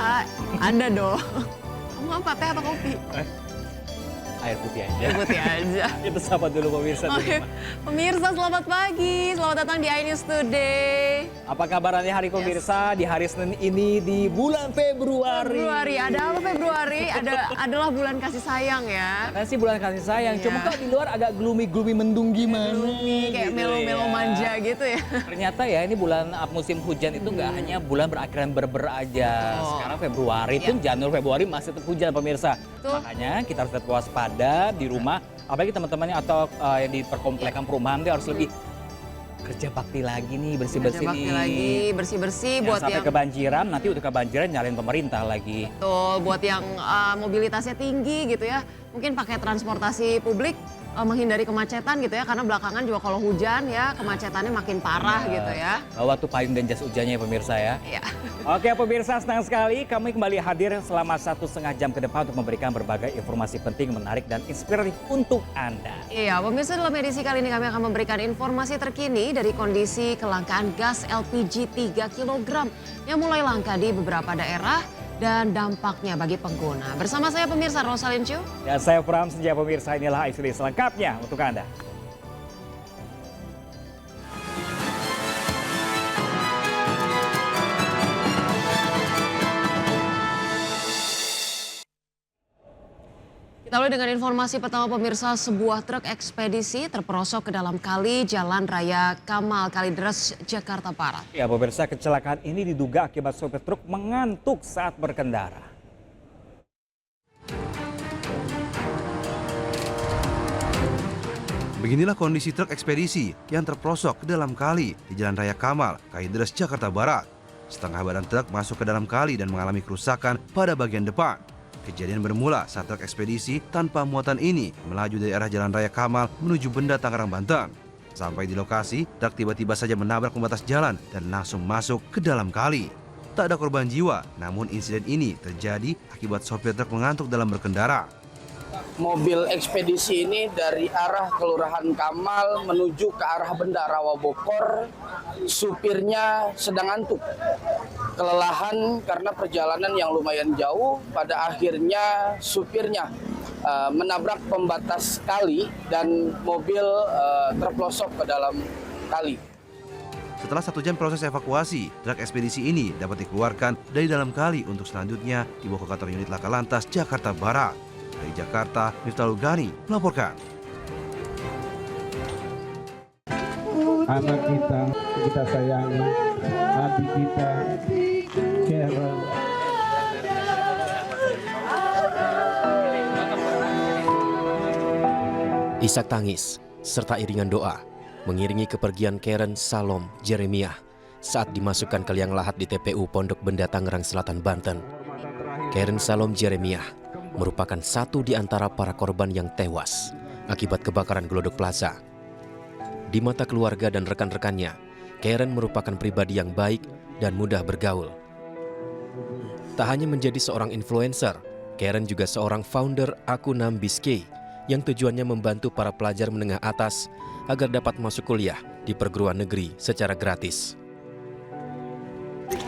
Hai, ada dong. Kamu apa, teh atau kopi? Air putih aja. Air putih aja. Kita sapa dulu pemirsa. Oke, pemirsa selamat pagi. Selamat datang di iNews Today. Apa kabar hari pemirsa di hari Senin ini di bulan Februari? Ada apa Februari? Adalah bulan kasih sayang ya. Kan sih bulan kasih sayang, Iya. cuma kalau di luar agak gloomy mendung gimana? Gloomy, kayak gitu melo-melo ya. manja gitu ya. Ternyata ya ini bulan musim hujan itu nggak hanya bulan berakhiran berber aja. Oh. Sekarang Februari pun Januari Februari masih tetap hujan pemirsa. Betul. Makanya kita harus tetap waspada di rumah. Apalagi teman-temannya atau yang di perkomplekan perumahan dia harus lebih kerja bakti lagi nih, bersih-bersih Kerja bakti nih. lagi, bersih-bersih Jangan buat sampai yang kebanjiran, nanti udah kebanjiran nyalain pemerintah lagi. betul, buat yang mobilitasnya tinggi gitu ya. Mungkin pakai transportasi publik menghindari kemacetan gitu ya, karena belakangan juga kalau hujan ya kemacetannya makin parah gitu ya. Bawa tuh payung dan jas hujannya ya pemirsa ya. Iya. Oke pemirsa, senang sekali kami kembali hadir selama 1,5 jam ke depan untuk memberikan berbagai informasi penting, menarik dan inspiratif untuk Anda. Iya, pemirsa, dalam edisi kali ini kami akan memberikan informasi terkini dari kondisi kelangkaan gas LPG 3 kg yang mulai langka di beberapa daerah dan dampaknya bagi pengguna. Bersama saya pemirsa Rosalin Chu. Dan saya Pram Senja pemirsa, inilah isu selengkapnya untuk Anda. Kita mulai dengan informasi pertama pemirsa, sebuah truk ekspedisi terperosok ke dalam kali Jalan Raya Kamal Kalideres, Jakarta Barat. Ya pemirsa, kecelakaan ini diduga akibat sopir truk mengantuk saat berkendara. Beginilah kondisi truk ekspedisi yang terperosok ke dalam kali di Jalan Raya Kamal, Kalideres, Jakarta Barat. Setengah badan truk masuk ke dalam kali dan mengalami kerusakan pada bagian depan. Kejadian bermula saat truk ekspedisi tanpa muatan ini melaju dari arah Jalan Raya Kamal menuju Benda, Tangerang, Banten. Sampai di lokasi, truk tiba-tiba saja menabrak pembatas jalan dan langsung masuk ke dalam kali. Tak ada korban jiwa, namun insiden ini terjadi akibat sopir truk mengantuk dalam berkendara. Mobil ekspedisi ini dari arah Kelurahan Kamal menuju ke arah Benda Rawa Bokor. Supirnya sedang ngantuk, kelelahan karena perjalanan yang lumayan jauh. Pada akhirnya supirnya menabrak pembatas kali dan mobil terpelosok ke dalam kali. Setelah 1 jam proses evakuasi, truk ekspedisi ini dapat dikeluarkan dari dalam kali untuk selanjutnya dibawa ke kantor unit Laka Lantas Jakarta Barat. Dari Jakarta, Miftahul Ghani melaporkan. Anak kita sayangi, adik kita, Karen. Isak tangis serta iringan doa mengiringi kepergian Karen Salom Jeremiah saat dimasukkan ke liang lahat di TPU Pondok Benda, Tangerang Selatan, Banten. Karen Salom Jeremiah merupakan satu di antara para korban yang tewas akibat kebakaran Glodok Plaza. Di mata keluarga dan rekan-rekannya, Karen merupakan pribadi yang baik dan mudah bergaul. Tak hanya menjadi seorang influencer, Karen juga seorang founder akun Nambiske yang tujuannya membantu para pelajar menengah atas agar dapat masuk kuliah di perguruan negeri secara gratis.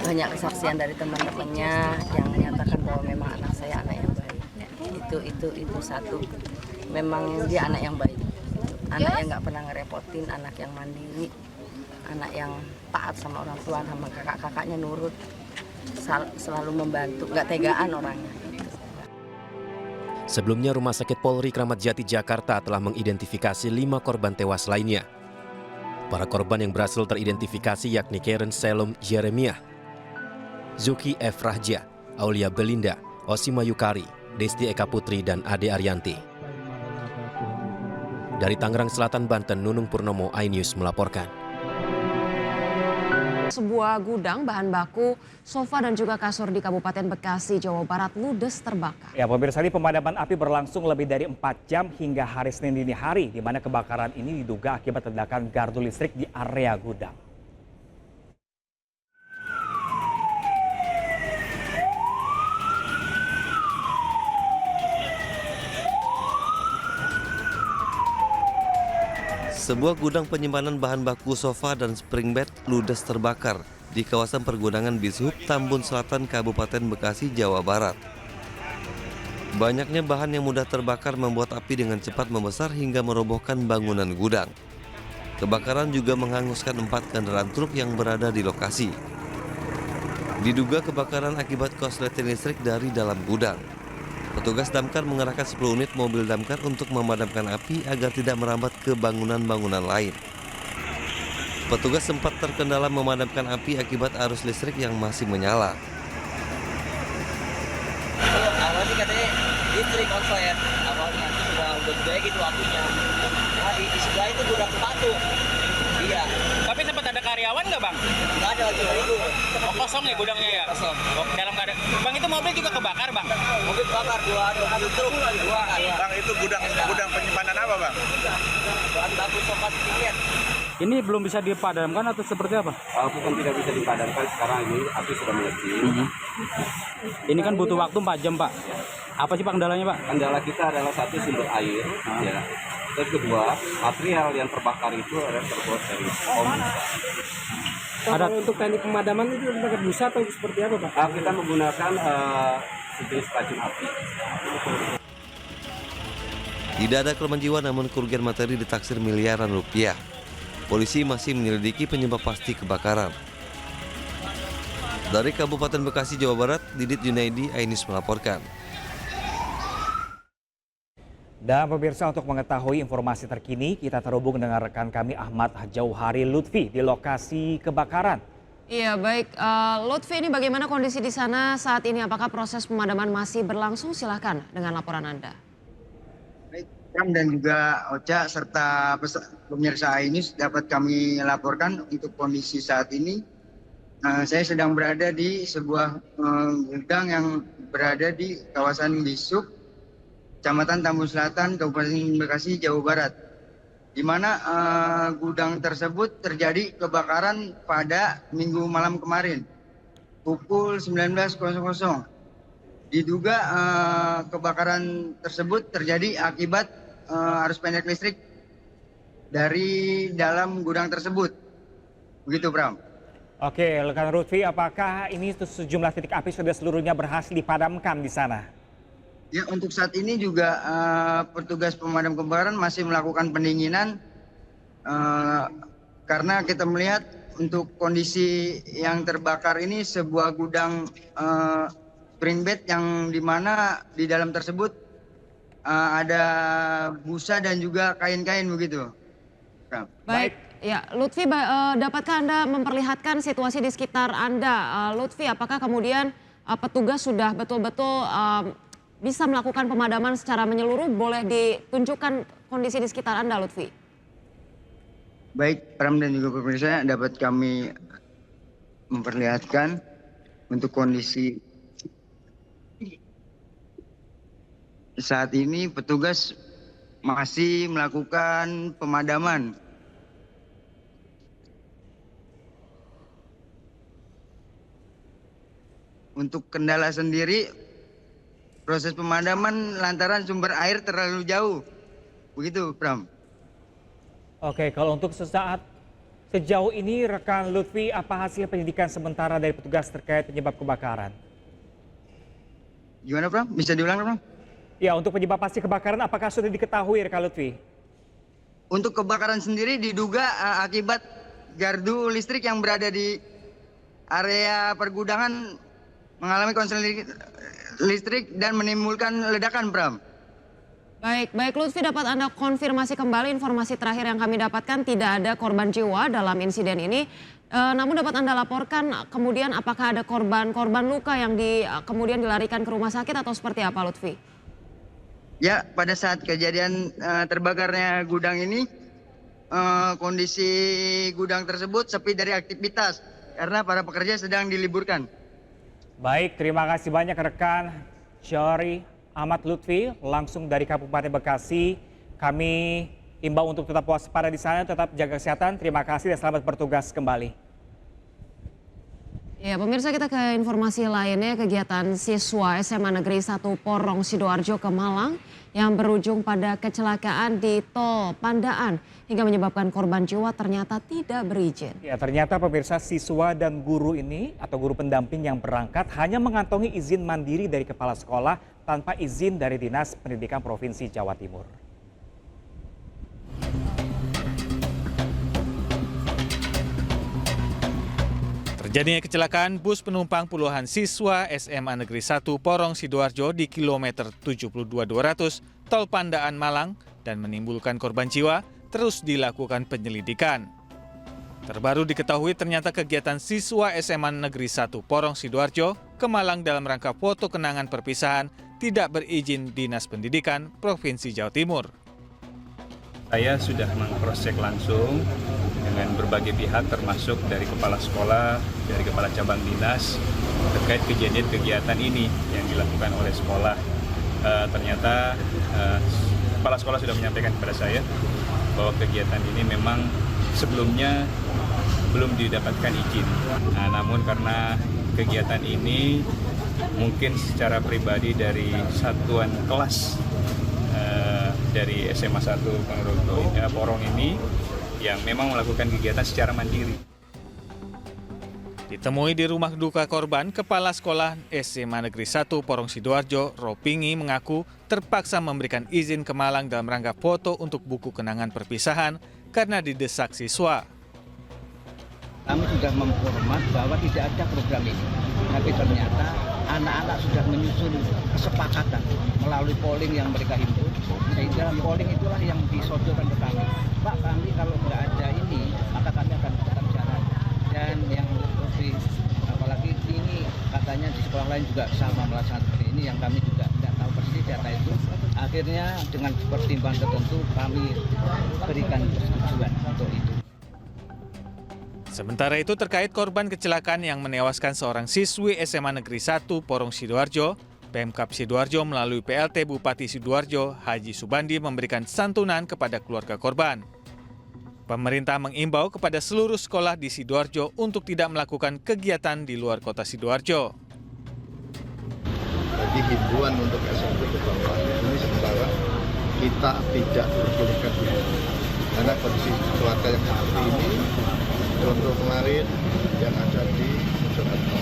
Banyak kesaksian dari teman-temannya yang menyatakan bahwa memang anak saya anak yang baik. Itu satu, memang dia anak yang baik, anak yang nggak pernah ngerepotin, anak yang mandiri, anak yang taat sama orang tua, sama kakak-kakaknya nurut, selalu membantu, nggak tegaan orangnya. Sebelumnya Rumah Sakit Polri Kramat Jati Jakarta telah mengidentifikasi 5 korban tewas lainnya. Para korban yang berhasil teridentifikasi yakni Karen Salom Jeremiah, Zuki F. Rahja, Aulia Belinda, Osima Yukari, Desti Eka Putri, dan Ade Arianti. Dari Tangerang Selatan, Banten, Nunung Purnomo, iNews melaporkan. Sebuah gudang bahan baku, sofa dan juga kasur di Kabupaten Bekasi, Jawa Barat ludes terbakar. Ya pemirsa, ini pemadaman api berlangsung lebih dari 4 jam hingga hari Senin dini hari, di mana kebakaran ini diduga akibat ledakan gardu listrik di area gudang. Sebuah gudang penyimpanan bahan baku sofa dan spring bed ludes terbakar di kawasan pergudangan Bishub, Tambun Selatan, Kabupaten Bekasi, Jawa Barat. Banyaknya bahan yang mudah terbakar membuat api dengan cepat membesar hingga merobohkan bangunan gudang. Kebakaran juga menghanguskan 4 kendaraan truk yang berada di lokasi. Diduga kebakaran akibat korsleting listrik dari dalam gudang. Petugas damkar mengerahkan 10 unit mobil damkar untuk memadamkan api agar tidak merambat ke bangunan-bangunan lain. Petugas sempat terkendala memadamkan api akibat arus listrik yang masih menyala. Awalnya katanya listrik konslet, awalnya itu sudah gede gitu apinya. Nah, di sebelah itu gudang sepatu. Iya. Tapi sempat ada karyawan nggak bang? Nggak ada lagi. Oh, kosong ya gudangnya ya? Kosong. Oh, dalam keadaan. Bang itu mobil juga kebakar bang? Mobil kebakar, dua truk. Bang itu gudang penyimpanan apa bang? Bahan baku sofa sedikit. Ini belum bisa dipadamkan atau seperti apa? Bukan tidak bisa dipadamkan, sekarang ini api sudah melejit. Ini kan butuh waktu 4 jam Pak. Apa sih Pak kendalanya Pak? Kendala kita adalah satu sumber air, ya. Dan kedua, material yang terbakar itu adalah terbuat dari foam. Ada untuk teknik pemadaman itu pakai busa atau seperti apa Pak? Kita menggunakan sejenis racun api. Tidak ada korban jiwa namun kerugian materi ditaksir miliaran rupiah. Polisi masih menyelidiki penyebab pasti kebakaran. Dari Kabupaten Bekasi, Jawa Barat, Didit Junaidi, Ainis melaporkan. Dan pemirsa, untuk mengetahui informasi terkini, kita terhubung dengan rekan kami Ahmad Jauhari Lutfi di lokasi kebakaran. Iya baik, Lutfi, ini bagaimana kondisi di sana saat ini? Apakah proses pemadaman masih berlangsung? Silahkan dengan laporan Anda. Baik, Pram dan juga Ocha serta pemirsa ini dapat kami laporkan untuk kondisi saat ini. Saya sedang berada di sebuah gudang yang berada di kawasan Bishub, Kecamatan Tambun Selatan, Kabupaten Bekasi, Jawa Barat, di mana gudang tersebut terjadi kebakaran pada Minggu malam kemarin, pukul 19.00. Diduga kebakaran tersebut terjadi akibat arus pendek listrik dari dalam gudang tersebut. Begitu, Bram. Oke, rekan Lutfi, apakah ini sejumlah titik api sudah seluruhnya berhasil dipadamkan di sana? Ya, untuk saat ini juga petugas pemadam kebakaran masih melakukan pendinginan karena kita melihat untuk kondisi yang terbakar ini sebuah gudang spring bed yang dimana di dalam tersebut ada busa dan juga kain-kain begitu. Baik, ya Lutfi, dapatkah Anda memperlihatkan situasi di sekitar Anda? Lutfi, apakah kemudian petugas sudah betul-betul bisa melakukan pemadaman secara menyeluruh? Boleh ditunjukkan kondisi di sekitar Anda, Lutfi? Baik, Pram dan juga pemirsa, dapat kami memperlihatkan untuk kondisi saat ini. Petugas masih melakukan pemadaman. Untuk kendala sendiri, proses pemadaman lantaran sumber air terlalu jauh. Begitu, Pram. Oke, kalau untuk sejauh ini rekan Lutfi, apa hasil penyidikan sementara dari petugas terkait penyebab kebakaran? Gimana, Pram? Bisa diulang, Pram? Ya, untuk penyebab pasti kebakaran apakah sudah diketahui rekan Lutfi? Untuk kebakaran sendiri diduga akibat gardu listrik yang berada di area pergudangan mengalami konsleting listrik dan menimbulkan ledakan, Pram. Baik Lutfi, dapat Anda konfirmasi kembali informasi terakhir yang kami dapatkan, tidak ada korban jiwa dalam insiden ini. Namun dapat Anda laporkan kemudian apakah ada korban luka yang kemudian dilarikan ke rumah sakit atau seperti apa, Lutfi? Ya, pada saat kejadian terbakarnya gudang ini, kondisi gudang tersebut sepi dari aktivitas karena para pekerja sedang diliburkan. Baik, terima kasih banyak rekan Syari Ahmad Lutfi langsung dari Kabupaten Bekasi. Kami imbau untuk tetap waspada di sana, tetap jaga kesehatan. Terima kasih dan selamat bertugas kembali. Ya, pemirsa, kita ke informasi lainnya. Kegiatan siswa SMA Negeri 1 Porong Sidoarjo ke Malang yang berujung pada kecelakaan di Tol Pandaan hingga menyebabkan korban jiwa ternyata tidak berizin. Ya, ternyata pemirsa, siswa dan guru ini atau guru pendamping yang berangkat hanya mengantongi izin mandiri dari kepala sekolah tanpa izin dari Dinas Pendidikan Provinsi Jawa Timur. Terjadinya kecelakaan bus penumpang puluhan siswa SMA Negeri 1 Porong Sidoarjo di kilometer 72.200 Tol Pandaan Malang dan menimbulkan korban jiwa terus dilakukan penyelidikan. Terbaru diketahui ternyata kegiatan siswa SMA Negeri 1 Porong Sidoarjo ke Malang dalam rangka foto kenangan perpisahan tidak berizin Dinas Pendidikan Provinsi Jawa Timur. Saya sudah mengcross-check langsung dengan berbagai pihak termasuk dari kepala sekolah, dari kepala cabang dinas terkait kejadian kegiatan ini yang dilakukan oleh sekolah. Ternyata kepala sekolah sudah menyampaikan kepada saya bahwa kegiatan ini memang sebelumnya belum didapatkan izin. Namun karena kegiatan ini mungkin secara pribadi dari satuan kelas dari SMA 1 Porong ini yang memang melakukan kegiatan secara mandiri. Ditemui di rumah duka korban, Kepala Sekolah SMA Negeri 1 Porong Sidoarjo, Ropingi, mengaku terpaksa memberikan izin ke Malang dalam rangka foto untuk buku kenangan perpisahan karena didesak siswa. Kami sudah menghormat bahwa tidak ada program ini, tapi ternyata anak-anak sudah menyusun kesepakatan melalui polling yang mereka himpun, sehingga polling itulah yang disodorkan ke kami. Pak, kami kalau nggak ada ini, maka kami akan tetap jalan. Dan yang lebih, apalagi ini katanya di sekolah lain juga sama melaksanakan seperti ini, yang kami juga tidak tahu persis data itu. Akhirnya dengan pertimbangan tertentu kami berikan persetujuan untuk itu. Sementara itu terkait korban kecelakaan yang menewaskan seorang siswi SMA Negeri 1 Porong Sidoarjo, Pemkab Sidoarjo melalui PLT Bupati Sidoarjo, Haji Subandi memberikan santunan kepada keluarga korban. Pemerintah mengimbau kepada seluruh sekolah di Sidoarjo untuk tidak melakukan kegiatan di luar kota Sidoarjo. Jadi himbauan untuk SMP ke bawah ini sementara kita tidak berkeluarkan dulu. Karena kondisi cuaca yang seperti ini, contoh kemarin yang ada di Jakarta.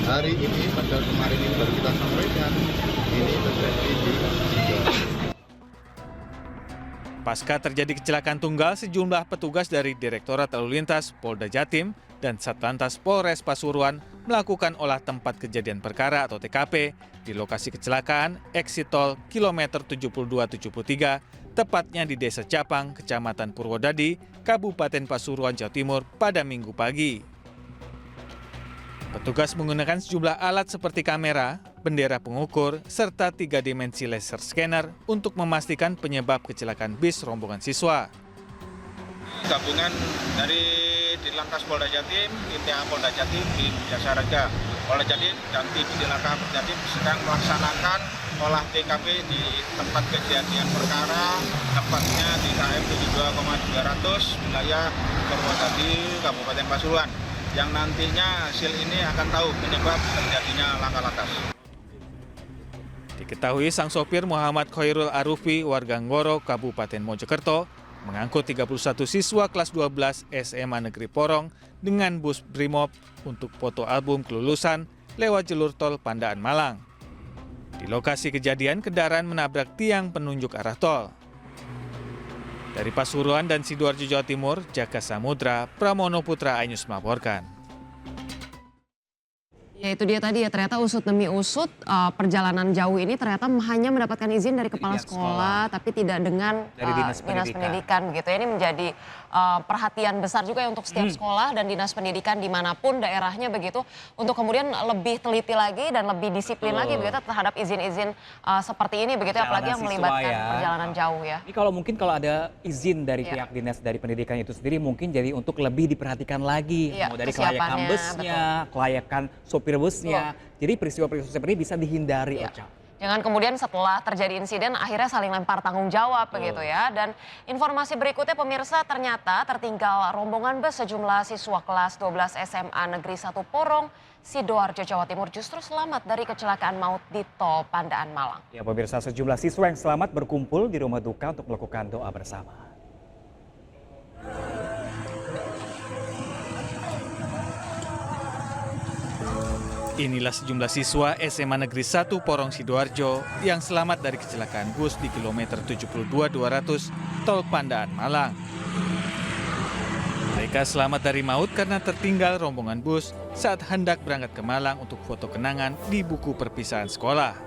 Hari ini, padahal kemarin ini baru kita sampaikan, ini terjadi di Sidoarjo. Pasca terjadi kecelakaan tunggal, sejumlah petugas dari Direktorat Lalu Lintas Polda Jatim dan Satlantas Polres Pasuruan melakukan olah tempat kejadian perkara atau TKP di lokasi kecelakaan exit tol kilometer 7273, tepatnya di Desa Capang, Kecamatan Purwodadi, Kabupaten Pasuruan, Jawa Timur pada Minggu pagi. Petugas menggunakan sejumlah alat seperti kamera, bendera pengukur, serta 3 dimensi laser scanner untuk memastikan penyebab kecelakaan bis rombongan siswa. Gabungan dari Ditlantas Polda Jatim, TTA Polda Jatim, tim Jasa Raga Polda Jatim, dan tim Ditlantas Polda Jatim sedang melaksanakan olah TKP di tempat kejadian perkara, tepatnya di KM 72,200 wilayah Purwodadi, Kabupaten Pasuruan, yang nantinya hasil ini akan tahu penyebab terjadinya laka lantas. Diketahui sang sopir Muhammad Khairul Arufi, warga Ngoro, Kabupaten Mojokerto, mengangkut 31 siswa kelas 12 SMA Negeri Porong dengan bus Brimob untuk foto album kelulusan lewat jalur tol Pandaan Malang. Di lokasi kejadian, kendaraan menabrak tiang penunjuk arah tol. Dari Pasuruan dan Sidoarjo, Jawa Timur, Jaka Samudra, Pramono Putra Ainus melaporkan. Ya, itu dia tadi ya, ternyata usut demi usut perjalanan jauh ini ternyata hanya mendapatkan izin dari kepala sekolah, tapi tidak dengan dari dinas pendidikan begitu. Ini menjadi perhatian besar juga ya untuk setiap sekolah dan dinas pendidikan dimanapun daerahnya begitu, untuk kemudian lebih teliti lagi dan lebih disiplin lagi begitu terhadap izin-izin seperti ini begitu, apalagi yang melibatkan perjalanan jauh ya. Ini mungkin kalau ada izin dari pihak dinas dari pendidikan itu sendiri, mungkin jadi untuk lebih diperhatikan lagi, mau dari kelayakan busnya, kelayakan sopir busnya. Jadi peristiwa-peristiwa seperti ini bisa dihindari, Ocha. Jangan kemudian setelah terjadi insiden akhirnya saling lempar tanggung jawab begitu ya. Dan informasi berikutnya pemirsa, ternyata tertinggal rombongan bus sejumlah siswa kelas 12 SMA Negeri 1 Porong, Sidoarjo, Jawa Timur justru selamat dari kecelakaan maut di Tol Pandaan Malang. Ya pemirsa, sejumlah siswa yang selamat berkumpul di rumah duka untuk melakukan doa bersama. Inilah sejumlah siswa SMA Negeri 1 Porong Sidoarjo yang selamat dari kecelakaan bus di kilometer 72.200 Tol Pandaan Malang. Mereka selamat dari maut karena tertinggal rombongan bus saat hendak berangkat ke Malang untuk foto kenangan di buku perpisahan sekolah.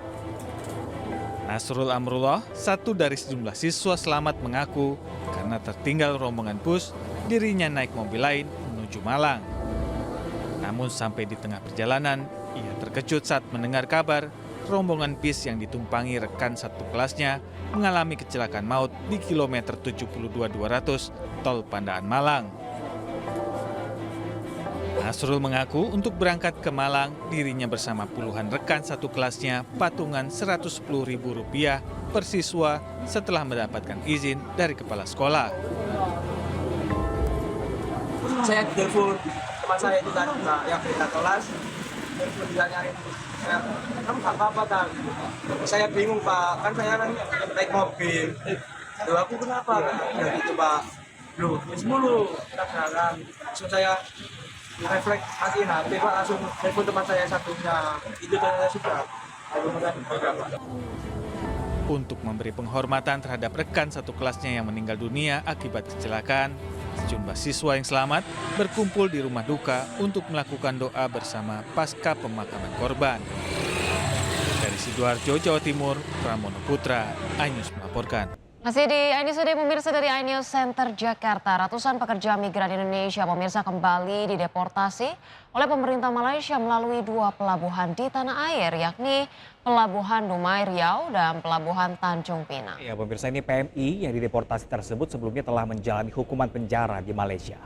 Nasrul Amrullah, satu dari sejumlah siswa selamat, mengaku karena tertinggal rombongan bus, dirinya naik mobil lain menuju Malang. Namun sampai di tengah perjalanan, ia terkejut saat mendengar kabar rombongan bis yang ditumpangi rekan satu kelasnya mengalami kecelakaan maut di kilometer 72.200 Tol Pandaan Malang. Nasrul mengaku untuk berangkat ke Malang, dirinya bersama puluhan rekan satu kelasnya patungan Rp110.000 per siswa setelah mendapatkan izin dari kepala sekolah. Saya telepon teman saya itu tadi, yang beda kelas, telepon dia nyari. Kamu nggak apa-apa kan? Saya bingung Pak, kan saya kan naik mobil. Loh aku kenapa? Ya gitu Pak. Loh, mulu kita jalan. Langsung saya refleks matiin HP Pak, langsung telepon teman saya satunya. Itu saya sudah. Untuk memberi penghormatan terhadap rekan satu kelasnya yang meninggal dunia akibat kecelakaan, sejumlah siswa yang selamat berkumpul di rumah duka untuk melakukan doa bersama pasca pemakaman korban. Dari Sidoarjo, Jawa Timur, Pramono Putra, iNews melaporkan. Masih di iNews Today, pemirsa, dari iNews Center Jakarta, ratusan pekerja migran Indonesia pemirsa kembali dideportasi oleh pemerintah Malaysia melalui 2 pelabuhan di tanah air, yakni Pelabuhan Dumai Riau dan Pelabuhan Tanjung Pinang. Ya pemirsa, ini PMI yang dideportasi tersebut sebelumnya telah menjalani hukuman penjara di Malaysia.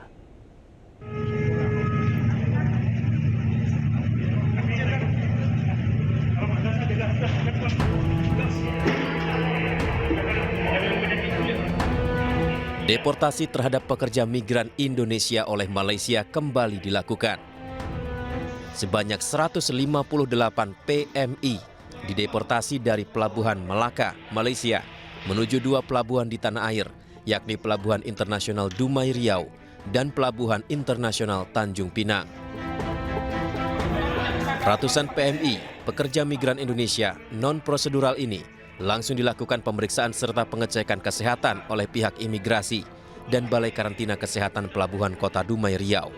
Deportasi terhadap pekerja migran Indonesia oleh Malaysia kembali dilakukan. Sebanyak 158 PMI dideportasi dari Pelabuhan Melaka, Malaysia, menuju 2 pelabuhan di tanah air, yakni Pelabuhan Internasional Dumai Riau dan Pelabuhan Internasional Tanjung Pinang. Ratusan PMI, pekerja migran Indonesia non-prosedural ini, langsung dilakukan pemeriksaan serta pengecekan kesehatan oleh pihak imigrasi dan Balai Karantina Kesehatan Pelabuhan Kota Dumai Riau.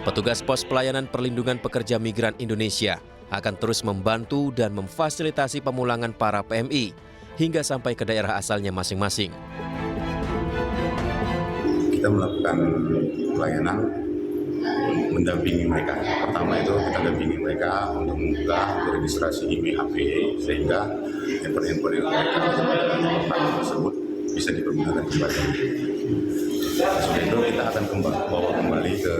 Petugas pos pelayanan perlindungan pekerja migran Indonesia akan terus membantu dan memfasilitasi pemulangan para PMI hingga sampai ke daerah asalnya masing-masing. Kita melakukan pelayanan mendampingi mereka. Pertama itu kita dampingi mereka untuk membuka registrasi IMEIHP sehingga handphone yang mereka tersebut bisa dipergunakan kembali. Setelah itu kita akan bawa kembali ke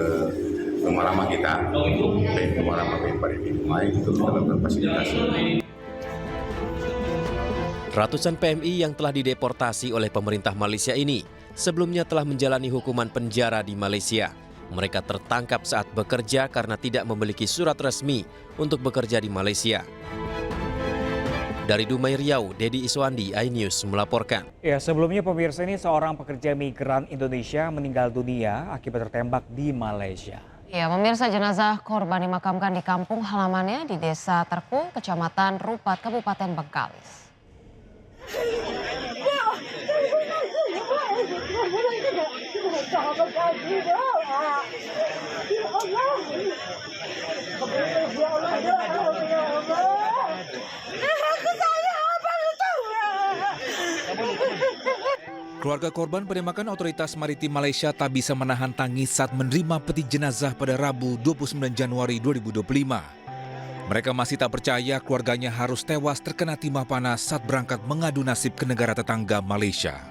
rumah lama kita untuk rumah lama PMI untuk kita lakukan fasilitasi. Ratusan PMI yang telah dideportasi oleh pemerintah Malaysia ini sebelumnya telah menjalani hukuman penjara di Malaysia. Mereka tertangkap saat bekerja karena tidak memiliki surat resmi untuk bekerja di Malaysia. Dari Dumai Riau, Dedi Iswandi, iNews melaporkan. Ya, sebelumnya pemirsa, ini seorang pekerja migran Indonesia meninggal dunia akibat tertembak di Malaysia. Ya, pemirsa, jenazah korban dimakamkan di kampung halamannya di Desa Terkung, Kecamatan Rupat, Kabupaten Bengkalis. Keluarga korban penembakan otoritas maritim Malaysia tak bisa menahan tangis saat menerima peti jenazah pada Rabu 29 Januari 2025. Mereka masih tak percaya keluarganya harus tewas terkena timah panas saat berangkat mengadu nasib ke negara tetangga Malaysia.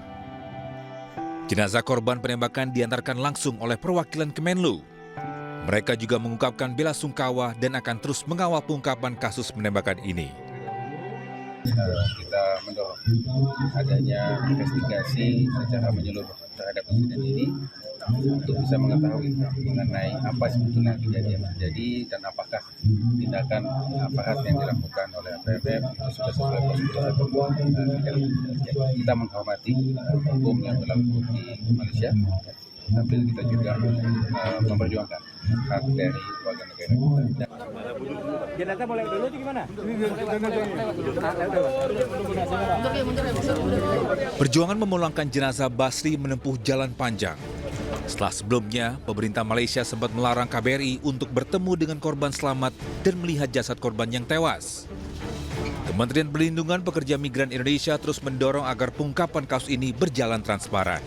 Jenazah korban penembakan diantarkan langsung oleh perwakilan Kemenlu. Mereka juga mengungkapkan bela sungkawa dan akan terus mengawal pengungkapan kasus penembakan ini. Kita mendorong adanya investigasi secara menyeluruh terhadap insiden ini untuk bisa mengetahui mengenai apa sebetulnya kejadian yang terjadi dan apakah tindakan aparat yang dilakukan oleh APFM itu sudah sesuai prosedur atau tidak. Kita menghormati hukum yang berlaku di Malaysia, tapi kita juga memperjuangkan hak dari warga negara kita. Jenazah boleh dulu atau gimana? Perjuangan memulangkan jenazah Basri menempuh jalan panjang. Setelah sebelumnya, pemerintah Malaysia sempat melarang KBRI untuk bertemu dengan korban selamat dan melihat jasad korban yang tewas. Kementerian Perlindungan Pekerja Migran Indonesia terus mendorong agar pengungkapan kasus ini berjalan transparan.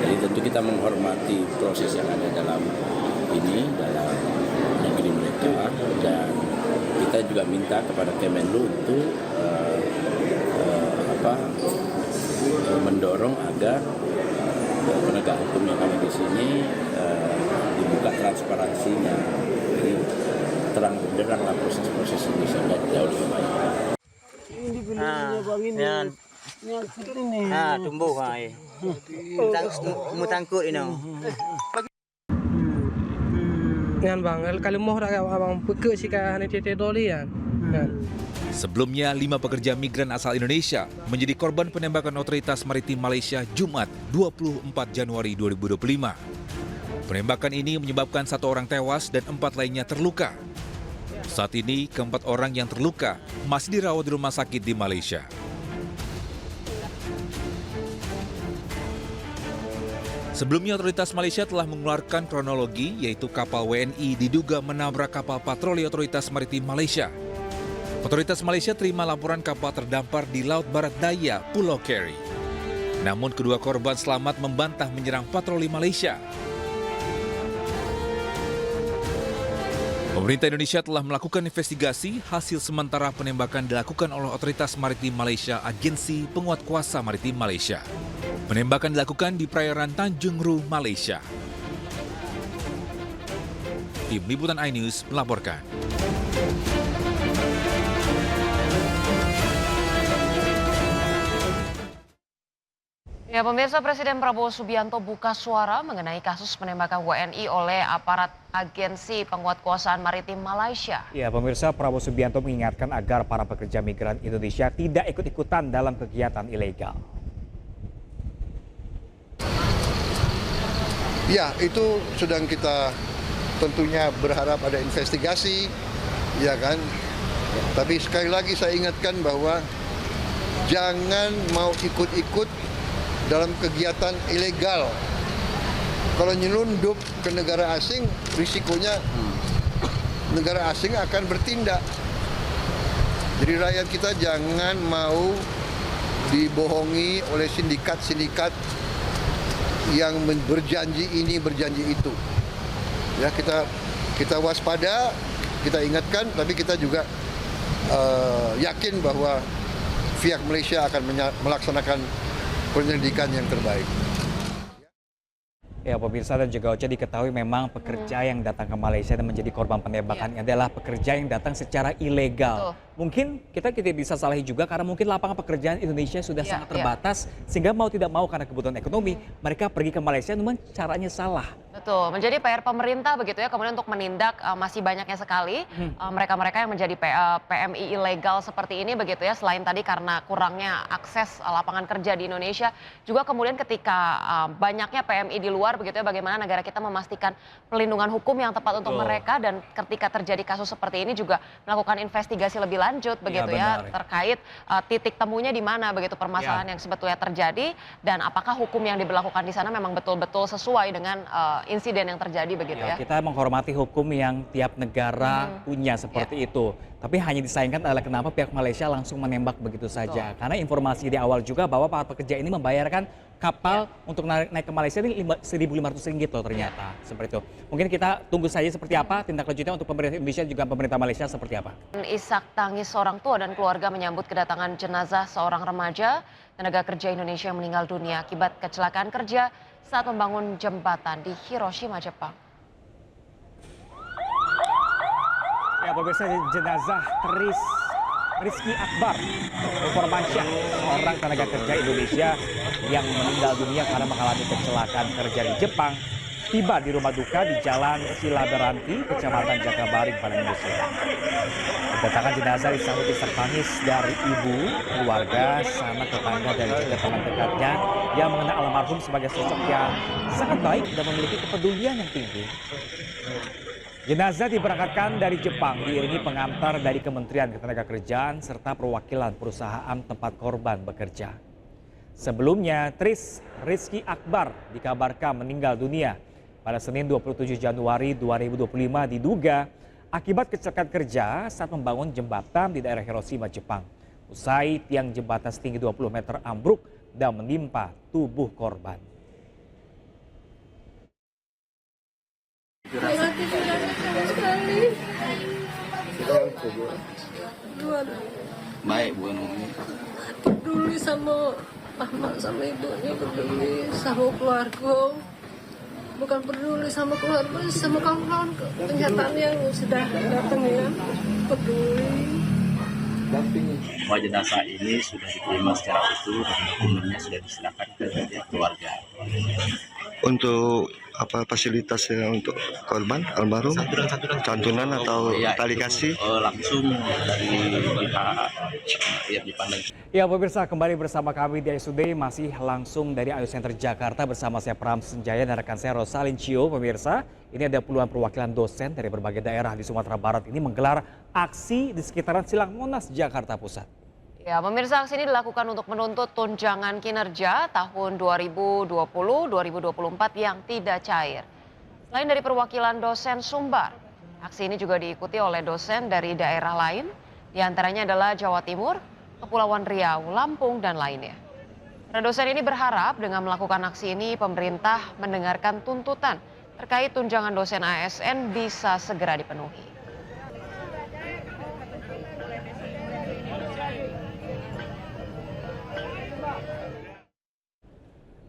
Jadi tentu kita menghormati proses yang ada dalam negeri mereka, dan kita juga minta kepada Kemenlu untuk mendorong agar penegak hukum yang ada di sini dibuka transparansinya, jadi terang benderanglah proses-proses ini sehingga jauh lebih baik. Tumbuh mutangkut ini. Ngan bang, kalau mau abang peke sih kan tete doli ya. Sebelumnya, 5 pekerja migran asal Indonesia menjadi korban penembakan otoritas maritim Malaysia Jumat 24 Januari 2025. Penembakan ini menyebabkan 1 orang tewas dan 4 lainnya terluka. Saat ini, ke-4 orang yang terluka masih dirawat di rumah sakit di Malaysia. Sebelumnya, otoritas Malaysia telah mengeluarkan kronologi, yaitu kapal WNI diduga menabrak kapal patroli otoritas maritim Malaysia. Otoritas Malaysia terima laporan kapal terdampar di Laut Barat Daya, Pulau Keri. Namun kedua korban selamat membantah menyerang patroli Malaysia. Pemerintah Indonesia telah melakukan investigasi. Hasil sementara penembakan dilakukan oleh Otoritas Maritim Malaysia, Agensi Penguatkuasa Maritim Malaysia. Penembakan dilakukan di perairan Tanjung Ru, Malaysia. Tim Liputan iNews melaporkan. Ya, pemirsa, Presiden Prabowo Subianto buka suara mengenai kasus penembakan WNI oleh aparat Agensi Penguatkuasaan Maritim Malaysia. Ya, pemirsa, Prabowo Subianto mengingatkan agar para pekerja migran Indonesia tidak ikut-ikutan dalam kegiatan ilegal. Ya, itu sedang kita tentunya berharap ada investigasi, ya kan. Tapi sekali lagi saya ingatkan bahwa jangan mau ikut-ikut dalam kegiatan ilegal. Kalau nyelundup ke negara asing, risikonya negara asing akan bertindak. Jadi rakyat kita jangan mau dibohongi oleh sindikat-sindikat yang berjanji ini, berjanji itu. Ya, kita waspada, kita ingatkan, tapi kita juga yakin bahwa pihak Malaysia akan melaksanakan penyelidikan yang terbaik. Ya, pemirsa dan juga Ocha, diketahui memang pekerja yang datang ke Malaysia dan menjadi korban penembakan adalah pekerja yang datang secara ilegal. Mungkin kita tidak bisa salahi juga karena mungkin lapangan pekerjaan Indonesia sudah sangat terbatas, sehingga mau tidak mau karena kebutuhan ekonomi mereka pergi ke Malaysia, namun caranya salah. Betul, menjadi PR pemerintah begitu ya, kemudian untuk menindak masih banyaknya sekali mereka-mereka yang menjadi PMI ilegal seperti ini begitu ya, selain tadi karena kurangnya akses lapangan kerja di Indonesia, juga kemudian ketika banyaknya PMI di luar begitu ya, bagaimana negara kita memastikan pelindungan hukum yang tepat untuk mereka, dan ketika terjadi kasus seperti ini juga melakukan investigasi lebih lanjut begitu ya terkait titik temunya di mana begitu permasalahan yang sebetulnya terjadi, dan apakah hukum yang diberlakukan di sana memang betul-betul sesuai dengan insiden yang terjadi begitu ya. Kita menghormati hukum yang tiap negara punya seperti itu. Tapi hanya disayangkan adalah kenapa pihak Malaysia langsung menembak begitu saja. Karena informasi di awal juga bahwa para pekerja ini membayarkan kapal untuk naik ke Malaysia ini Rp1.500 loh ternyata. Seperti itu. Mungkin kita tunggu saja seperti apa tindak lanjutnya untuk pemerintah Indonesia juga pemerintah Malaysia seperti apa. Isak tangis seorang tua dan keluarga menyambut kedatangan jenazah seorang remaja tenaga kerja Indonesia yang meninggal dunia akibat kecelakaan kerja saat membangun jembatan di Hiroshima, Jepang. Ya, pemirsa, jenazah Tris Rizky Akbar Formansyah, seorang tenaga kerja Indonesia yang meninggal dunia karena mengalami kecelakaan kerja di Jepang, tiba di rumah duka di Jalan Silaberanti, Kecamatan Jakabaring pada Minggu siang. Kedatangan jenazah disambut isak tangis dari ibu, keluarga, sanak tetangga dan juga teman dekatnya yang mengenal almarhum sebagai sosok yang sangat baik dan memiliki kepedulian yang tinggi. Jenazah diberangkatkan dari Jepang diiringi pengantar dari Kementerian Ketenagakerjaan serta perwakilan perusahaan tempat korban bekerja. Sebelumnya, Rizky Akbar dikabarkan meninggal dunia pada Senin 27 Januari 2025 diduga akibat kecelakaan kerja saat membangun jembatan di daerah Hiroshima, Jepang. Usai tiang jembatan setinggi 20 meter ambruk dan menimpa tubuh korban. Baik, bukan umumnya. Peduli sama Ahmad, sama ibunya, peduli sama keluarga. Bukan peduli sama keluarga, sama kawan-kawan kenyataan yang sudah datang ya. Peduli. Bahwa jenazah ini sudah diterima secara utuh dan dokumennya sudah diserahkan ke pihak keluarga. Untuk apa fasilitasnya untuk korban almarhum? Santunan atau tali kasih? Langsung dari pihak yang dipandang. Ya pemirsa, kembali bersama kami di ISUD, masih langsung dari Ayu Center Jakarta bersama saya Pram Senjaya dan rekan saya Rosalin Cio. Pemirsa, ini ada puluhan perwakilan dosen dari berbagai daerah di Sumatera Barat ini menggelar aksi di sekitaran Silang Monas, Jakarta Pusat. Ya, pemirsa, aksi ini dilakukan untuk menuntut tunjangan kinerja tahun 2020-2024 yang tidak cair. Selain dari perwakilan dosen Sumbar, aksi ini juga diikuti oleh dosen dari daerah lain, diantaranya adalah Jawa Timur, Kepulauan Riau, Lampung, dan lainnya. Para dosen ini berharap dengan melakukan aksi ini, pemerintah mendengarkan tuntutan terkait tunjangan dosen ASN bisa segera dipenuhi.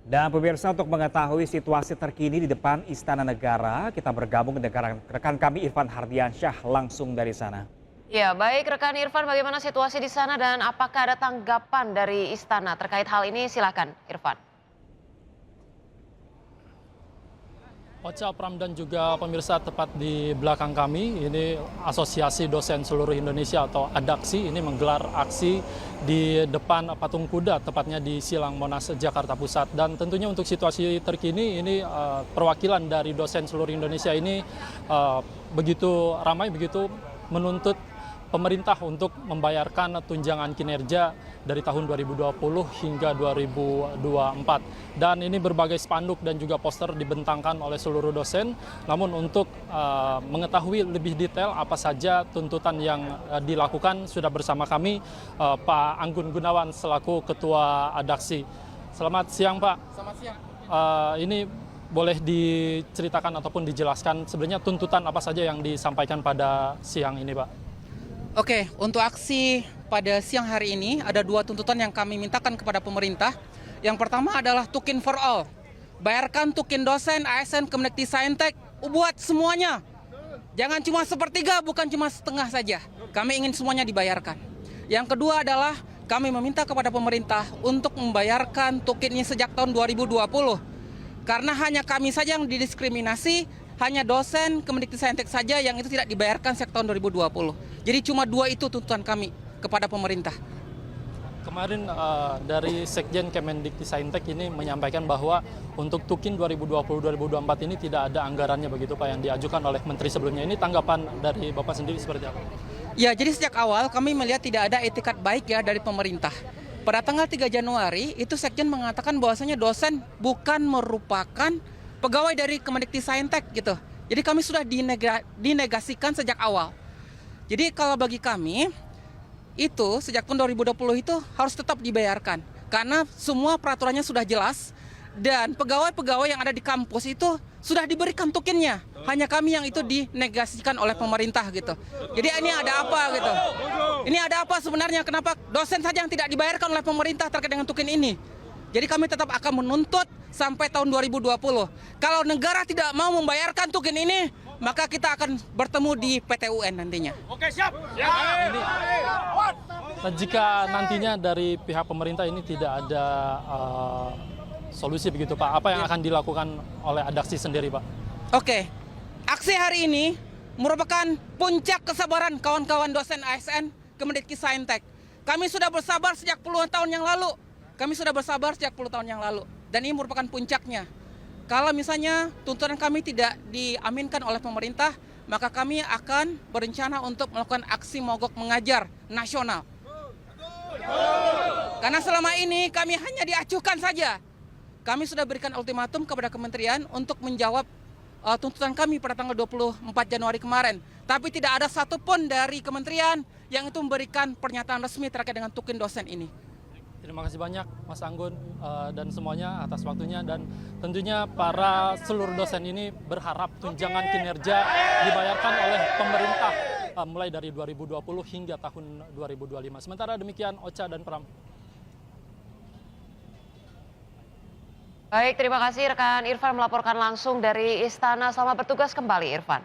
Dan pemirsa, untuk mengetahui situasi terkini di depan Istana Negara, kita bergabung dengan rekan kami Irfan Hardiansyah langsung dari sana. Ya, baik rekan Irfan, bagaimana situasi di sana dan apakah ada tanggapan dari Istana terkait hal ini? Silakan Irfan. Ocha, Pram, dan juga pemirsa, tepat di belakang kami ini Asosiasi Dosen Seluruh Indonesia atau ADAKSI ini menggelar aksi di depan patung kuda, tepatnya di Silang Monas, Jakarta Pusat. Dan tentunya untuk situasi terkini ini perwakilan dari dosen seluruh Indonesia ini begitu ramai, begitu menuntut pemerintah untuk membayarkan tunjangan kinerja dari tahun 2020 hingga 2024. Dan ini berbagai spanduk dan juga poster dibentangkan oleh seluruh dosen. Namun untuk mengetahui lebih detail apa saja tuntutan yang dilakukan, sudah bersama kami Pak Anggun Gunawan selaku Ketua ADAKSI. Selamat siang Pak. Selamat siang. Ini boleh diceritakan ataupun dijelaskan sebenarnya tuntutan apa saja yang disampaikan pada siang ini Pak? Oke, untuk aksi pada siang hari ini ada dua tuntutan yang kami mintakan kepada pemerintah. Yang pertama adalah Tukin for All. Bayarkan Tukin dosen, ASN, Kemdikbudristek, buat semuanya. Jangan cuma sepertiga, bukan cuma setengah saja. Kami ingin semuanya dibayarkan. Yang kedua adalah kami meminta kepada pemerintah untuk membayarkan Tukin ini sejak tahun 2020. Karena hanya kami saja yang didiskriminasi, hanya dosen Kemdikbudristek saja yang itu tidak dibayarkan sejak tahun 2020. Jadi cuma dua itu tuntutan kami kepada pemerintah. Kemarin dari Sekjen Kemdikbudristek ini menyampaikan bahwa untuk Tukin 2020-2024 ini tidak ada anggarannya begitu Pak yang diajukan oleh Menteri sebelumnya. Ini tanggapan dari Bapak sendiri seperti apa? Ya, jadi sejak awal kami melihat tidak ada etikat baik ya dari pemerintah. Pada tanggal 3 Januari itu Sekjen mengatakan bahwasanya dosen bukan merupakan pegawai dari Kemdikbudristek gitu. Jadi kami sudah dinegasikan sejak awal. Jadi kalau bagi kami itu sejak tahun 2020 itu harus tetap dibayarkan karena semua peraturannya sudah jelas dan pegawai-pegawai yang ada di kampus itu sudah diberikan tukinnya. Hanya kami yang itu dinegasikan oleh pemerintah gitu. Jadi ini ada apa gitu? Ini ada apa sebenarnya? Kenapa dosen saja yang tidak dibayarkan oleh pemerintah terkait dengan tukin ini? Jadi kami tetap akan menuntut sampai tahun 2020. Kalau negara tidak mau membayarkan tukin ini, maka kita akan bertemu di PT UN nantinya. Oke, siap. Nah, jika nantinya dari pihak pemerintah ini tidak ada solusi begitu Pak, apa yang akan dilakukan oleh Adaksi sendiri Pak? Oke, aksi hari ini merupakan puncak kesabaran kawan-kawan dosen ASN Kemendikbudristek. Kami sudah bersabar sejak puluhan tahun yang lalu. Dan ini merupakan puncaknya. Kalau misalnya tuntutan kami tidak diaminkan oleh pemerintah, maka kami akan berencana untuk melakukan aksi mogok mengajar nasional. Karena selama ini kami hanya diacuhkan saja. Kami sudah berikan ultimatum kepada kementerian untuk menjawab tuntutan kami pada tanggal 24 Januari kemarin. Tapi tidak ada satupun dari kementerian yang itu memberikan pernyataan resmi terkait dengan tukin dosen ini. Terima kasih banyak Mas Anggun dan semuanya atas waktunya, dan tentunya para seluruh dosen ini berharap tunjangan kinerja dibayarkan oleh pemerintah mulai dari 2020 hingga tahun 2025. Sementara demikian Ocha dan Pram. Baik, terima kasih rekan Irfan melaporkan langsung dari Istana. Selamat bertugas kembali Irfan.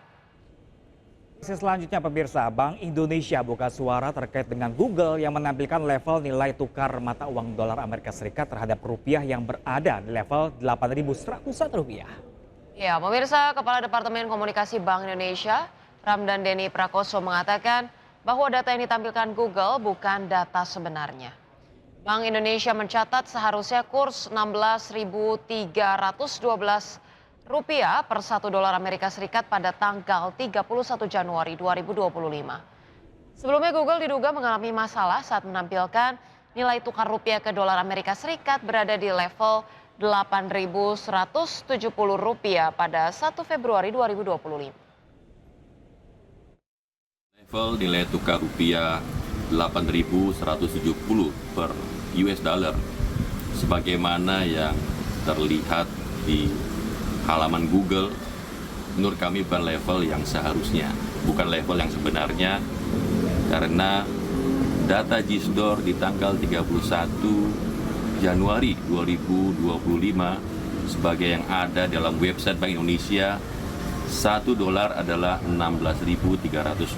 Selanjutnya pemirsa, Bank Indonesia buka suara terkait dengan Google yang menampilkan level nilai tukar mata uang dolar Amerika Serikat terhadap rupiah yang berada di level 8.101 rupiah. Ya, pemirsa, Kepala Departemen Komunikasi Bank Indonesia, Ramdan Denny Prakoso mengatakan bahwa data yang ditampilkan Google bukan data sebenarnya. Bank Indonesia mencatat seharusnya kurs 16.312 rupiah per 1 dolar Amerika Serikat pada tanggal 31 Januari 2025. Sebelumnya Google diduga mengalami masalah saat menampilkan nilai tukar rupiah ke dolar Amerika Serikat berada di level 8.170 rupiah pada 1 Februari 2025. Level nilai tukar rupiah 8.170 per US dollar sebagaimana yang terlihat di halaman Google, menurut kami bukan level yang seharusnya, bukan level yang sebenarnya, karena data JISDOR di tanggal 31 Januari 2025 sebagai yang ada dalam website Bank Indonesia, 1 dolar adalah 16.312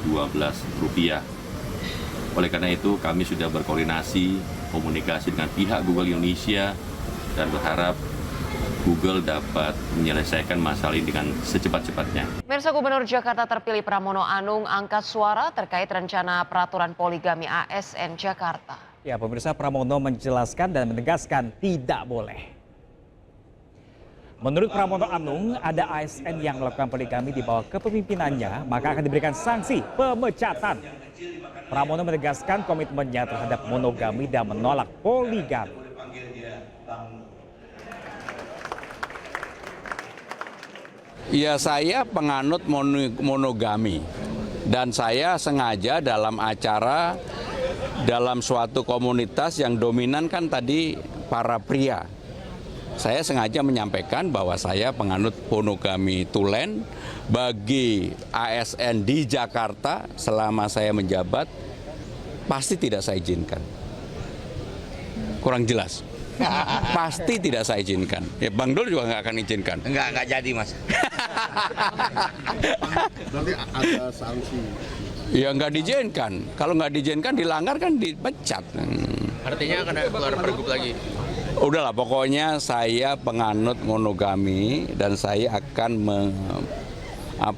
rupiah. Oleh karena itu kami sudah berkoordinasi, komunikasi dengan pihak Google Indonesia dan berharap Google dapat menyelesaikan masalah ini dengan secepat-cepatnya. Pemirsa, Gubernur Jakarta terpilih Pramono Anung angkat suara terkait rencana peraturan poligami ASN Jakarta. Ya, pemirsa, Pramono menjelaskan dan menegaskan tidak boleh. Menurut Pramono Anung, ada ASN yang melakukan poligami di bawah kepemimpinannya, maka akan diberikan sanksi pemecatan. Pramono menegaskan komitmennya terhadap monogami dan menolak poligami. Ya, saya penganut monogami dan saya sengaja dalam acara dalam suatu komunitas yang dominan kan tadi para pria. Saya sengaja menyampaikan bahwa saya penganut monogami tulen bagi ASN di Jakarta selama saya menjabat pasti tidak saya izinkan. Kurang jelas. Pasti tidak saya izinkan. Ya, Bang Dul juga nggak akan izinkan. Enggak jadi, Mas. Berarti ada sanksi. Ya nggak diizinkan. Kalau nggak diizinkan dilanggar kan dipecat. Artinya akan keluar pergub lagi. Udahlah, pokoknya saya penganut monogami dan saya akan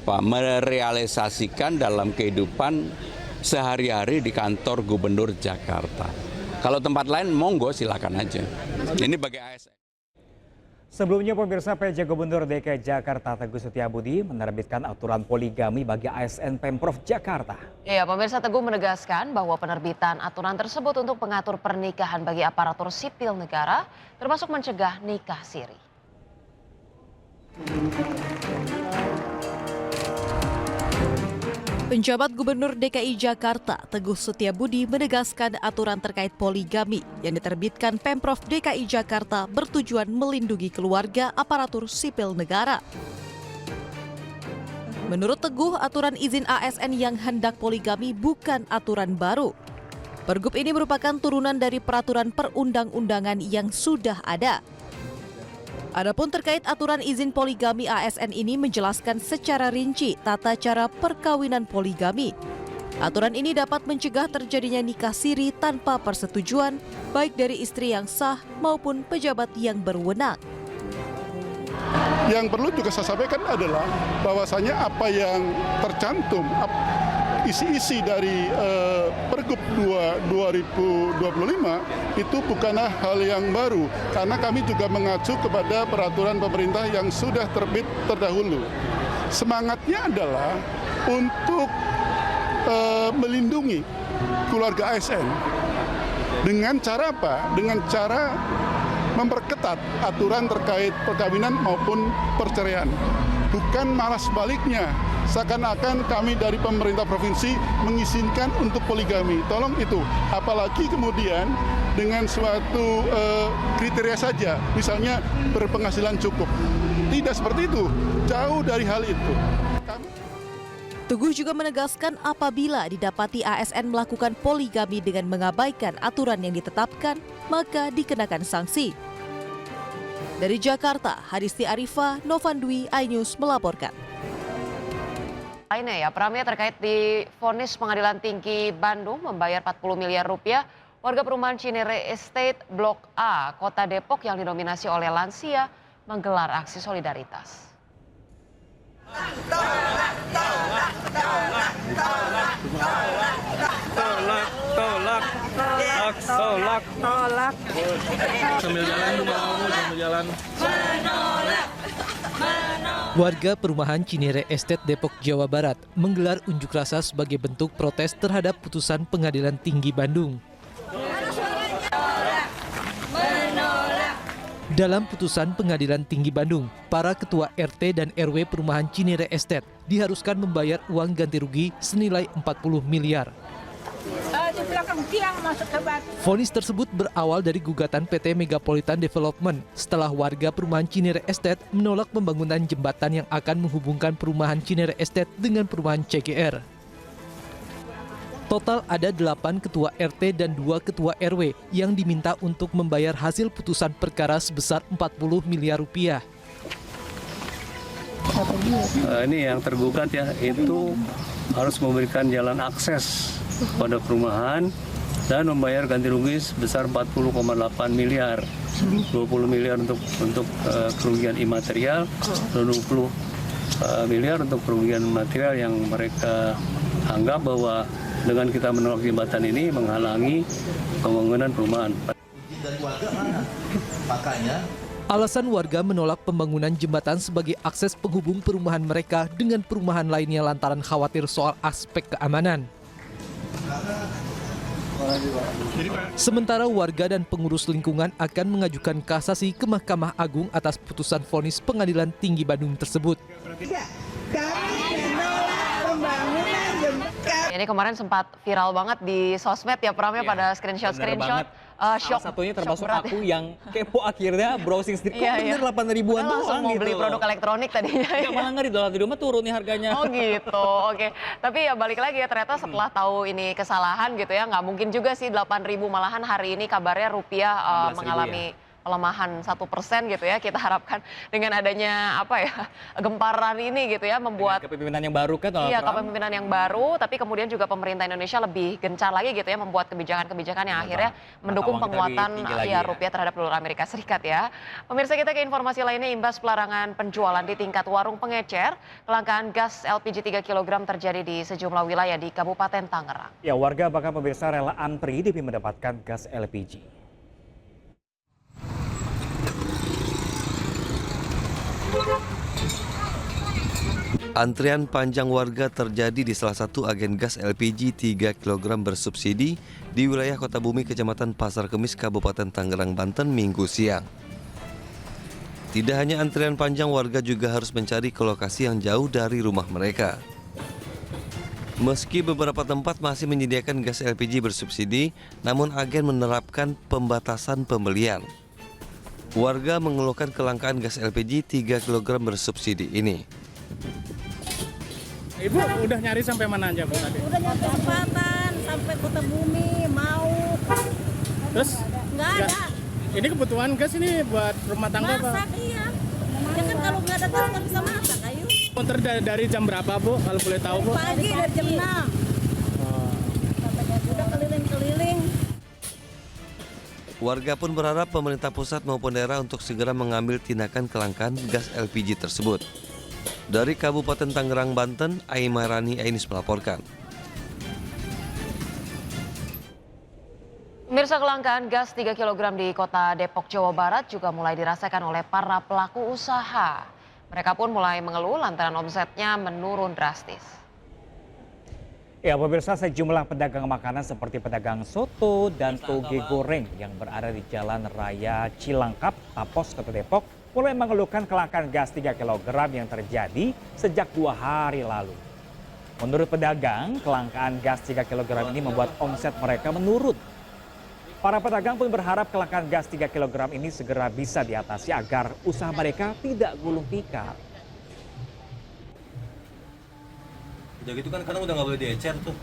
merealisasikan dalam kehidupan sehari-hari di kantor Gubernur Jakarta. Kalau tempat lain monggo silakan aja. Ini bagi ASN. Sebelumnya pemirsa, PJ Gubernur DKI Jakarta Teguh Setiabudi menerbitkan aturan poligami bagi ASN Pemprov Jakarta. Ya, pemirsa, Teguh menegaskan bahwa penerbitan aturan tersebut untuk mengatur pernikahan bagi aparatur sipil negara, termasuk mencegah nikah siri. Penjabat Gubernur DKI Jakarta Teguh Setiabudi menegaskan aturan terkait poligami yang diterbitkan Pemprov DKI Jakarta bertujuan melindungi keluarga aparatur sipil negara. Menurut Teguh, aturan izin ASN yang hendak poligami bukan aturan baru. Pergub ini merupakan turunan dari peraturan perundang-undangan yang sudah ada. Adapun terkait aturan izin poligami, ASN ini menjelaskan secara rinci tata cara perkawinan poligami. Aturan ini dapat mencegah terjadinya nikah siri tanpa persetujuan, baik dari istri yang sah maupun pejabat yang berwenang. Yang perlu juga saya sampaikan adalah bahwasanya apa yang tercantum, isi-isi dari Pergub 2025 itu bukanlah hal yang baru, karena kami juga mengacu kepada peraturan pemerintah yang sudah terbit terdahulu. Semangatnya adalah untuk melindungi keluarga ASN. Dengan cara apa? Dengan cara memperketat aturan terkait perkawinan maupun perceraian. Bukan malah sebaliknya, seakan-akan kami dari pemerintah provinsi mengizinkan untuk poligami. Tolong itu, apalagi kemudian dengan suatu kriteria saja, misalnya berpenghasilan cukup. Tidak seperti itu, jauh dari hal itu. Teguh juga menegaskan apabila didapati ASN melakukan poligami dengan mengabaikan aturan yang ditetapkan, maka dikenakan sanksi. Dari Jakarta, Hadisti Arifa, Novan Dwi, iNews melaporkan. Lainnya ya, Pramia terkait divonis Pengadilan Tinggi Bandung membayar 40 miliar rupiah warga perumahan Cinere Estate Blok A, Kota Depok yang didominasi oleh lansia menggelar aksi solidaritas. Tolak. Sambil jalan. Warga perumahan Cinere Estate Depok, Jawa Barat menggelar unjuk rasa sebagai bentuk protes terhadap putusan Pengadilan Tinggi Bandung. Dalam putusan Pengadilan Tinggi Bandung, para ketua RT dan RW perumahan Cinere Estate diharuskan membayar uang ganti rugi senilai 40 miliar. Vonis tersebut berawal dari gugatan PT Megapolitan Development setelah warga perumahan Cinere Estate menolak pembangunan jembatan yang akan menghubungkan perumahan Cinere Estate dengan perumahan CGR. Total ada 8 ketua RT dan 2 ketua RW yang diminta untuk membayar hasil putusan perkara sebesar 40 miliar rupiah. Ini yang tergugat ya, itu harus memberikan jalan akses pada perumahan dan membayar ganti rugi sebesar 40,8 miliar. 20 miliar untuk kerugian imaterial dan 20 miliar untuk kerugian material yang mereka anggap bahwa dengan kita menolak jembatan ini menghalangi pembangunan perumahan. Alasan warga menolak pembangunan jembatan sebagai akses penghubung perumahan mereka dengan perumahan lainnya lantaran khawatir soal aspek keamanan. Sementara warga dan pengurus lingkungan akan mengajukan kasasi ke Mahkamah Agung atas putusan vonis Pengadilan Tinggi Bandung tersebut. Ini kemarin sempat viral banget di sosmed ya Pramnya pada screenshot. Salah satunya termasuk aku yang kepo akhirnya browsing sendiri. Kok bener 8 ribuan doang langsung mau gitu beli loh. produk elektronik tadinya. Ya malah nggak di rumah turun nih harganya. Oh gitu, oke. Tapi ya balik lagi ya ternyata setelah tahu ini kesalahan gitu ya, nggak mungkin juga sih 8.000, malahan hari ini kabarnya rupiah mengalami pelemahan 1% gitu ya. Kita harapkan dengan adanya gemparan ini gitu ya membuat kepemimpinan yang baru kan. Iya, kepemimpinan yang baru, tapi kemudian juga pemerintah Indonesia lebih gencar lagi gitu ya membuat kebijakan-kebijakan yang akhirnya mendukung penguatan rupiah terhadap dolar Amerika Serikat ya. Pemirsa, kita ke informasi lainnya. Imbas pelarangan penjualan di tingkat warung pengecer, kelangkaan gas LPG 3 kg terjadi di sejumlah wilayah di Kabupaten Tangerang. Ya, warga bahkan pemirsa rela antri demi mendapatkan gas LPG. Antrian panjang warga terjadi di salah satu agen gas LPG 3 kg bersubsidi di wilayah Kota Bumi, Kecamatan Pasar Kemis, Kabupaten Tangerang, Banten, Minggu siang. Tidak hanya antrian panjang, warga juga harus mencari ke lokasi yang jauh dari rumah mereka. Meski beberapa tempat masih menyediakan gas LPG bersubsidi, namun agen menerapkan pembatasan pembelian. Warga mengeluhkan kelangkaan gas LPG 3 kg bersubsidi ini. Ibu udah nyari sampai mana aja Bu tadi? Udah nyampe Selatan, sampai Kota Bumi, mau. Terus? Nggak ada. Ini kebutuhan gas ini buat rumah tangga Pak? Masak iya. Ya kan kalau nggak ada gas nggak bisa masak, ayo. Dari jam berapa Bu, kalau boleh tahu Bu? Pagi dari jam 6. Warga pun berharap pemerintah pusat maupun daerah untuk segera mengambil tindakan kelangkaan gas LPG tersebut. Dari Kabupaten Tangerang, Banten, Aimarani Ainis melaporkan. Pemirsa, kelangkaan gas 3 kg di kota Depok, Jawa Barat juga mulai dirasakan oleh para pelaku usaha. Mereka pun mulai mengeluh lantaran omsetnya menurun drastis. Ya, pemirsa, sejumlah pedagang makanan seperti pedagang soto dan toge goreng yang berada di Jalan Raya Cilangkap, Tapos, Kota Depok, mulai mengeluhkan kelangkaan gas 3 kg yang terjadi sejak 2 hari lalu. Menurut pedagang, kelangkaan gas 3 kg ini membuat omset mereka menurun. Para pedagang pun berharap kelangkaan gas 3 kg ini segera bisa diatasi agar usaha mereka tidak gulung tikar. Udah gitu kan kadang udah nggak boleh diecer tuh.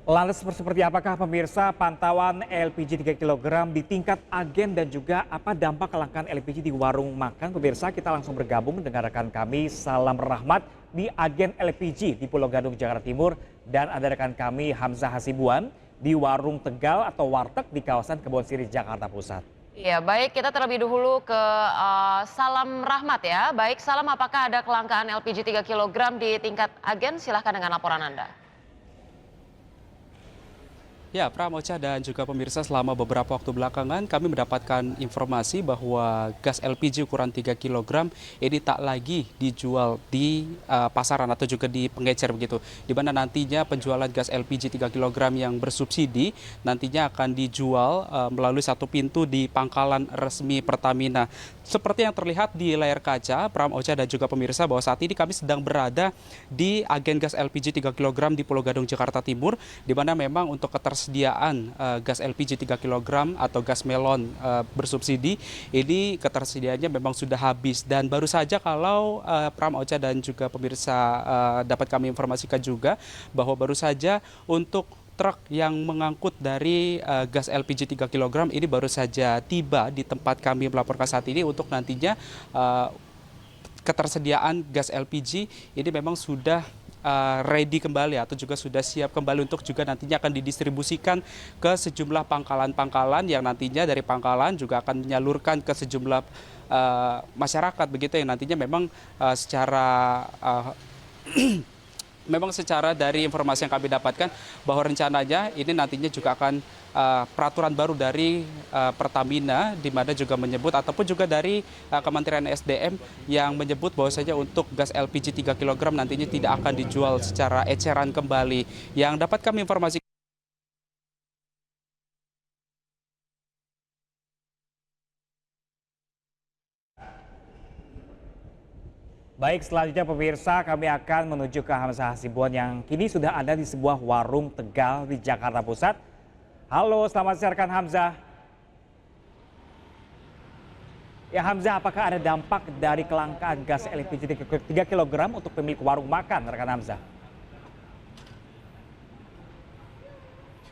Lantas seperti apakah pemirsa pantauan LPG 3 kg di tingkat agen dan juga apa dampak kelangkaan LPG di warung makan? Pemirsa, kita langsung bergabung dengan rekan kami Salam Rahmat di agen LPG di Pulau Gadung, Jakarta Timur, dan ada rekan kami Hamzah Hasibuan di warung Tegal atau warteg di kawasan Kebon Sirih, Jakarta Pusat. Ya, baik, kita terlebih dahulu ke Salam Rahmat ya. Baik, Salam, apakah ada kelangkaan LPG 3 kg di tingkat agen? Silahkan dengan laporan Anda. Ya, Pram, Ocha, dan juga pemirsa, selama beberapa waktu belakangan kami mendapatkan informasi bahwa gas LPG ukuran 3 kg ini tak lagi dijual di pasaran atau juga di pengecer begitu. Di mana nantinya penjualan gas LPG 3 kg yang bersubsidi nantinya akan dijual melalui satu pintu di pangkalan resmi Pertamina. Seperti yang terlihat di layar kaca, Pram, Ocha, dan juga pemirsa, bahwa saat ini kami sedang berada di agen gas LPG 3 kg di Pulau Gadung, Jakarta Timur, di mana memang untuk ketersediaan gas LPG 3 kg atau gas melon bersubsidi, ini ketersediaannya memang sudah habis. Dan baru saja kalau Pram, Ocha, dan juga pemirsa dapat kami informasikan juga bahwa baru saja untuk truk yang mengangkut dari gas LPG 3 kg ini baru saja tiba di tempat kami melaporkan saat ini untuk nantinya ketersediaan gas LPG ini memang sudah ready kembali atau juga sudah siap kembali untuk juga nantinya akan didistribusikan ke sejumlah pangkalan-pangkalan yang nantinya dari pangkalan juga akan menyalurkan ke sejumlah masyarakat begitu yang nantinya memang memang secara dari informasi yang kami dapatkan bahwa rencananya ini nantinya juga akan peraturan baru dari Pertamina, di mana juga menyebut ataupun juga dari Kementerian SDM yang menyebut bahwasanya untuk gas LPG 3 kg nantinya tidak akan dijual secara eceran kembali. Yang dapat kami informasikan, baik, selanjutnya pemirsa, kami akan menuju ke Hamzah Hasibuan yang kini sudah ada di sebuah warung Tegal di Jakarta Pusat. Halo, selamat siang rekan Hamzah. Ya Hamzah, apakah ada dampak dari kelangkaan gas LPG 3 kg untuk pemilik warung makan rekan Hamzah?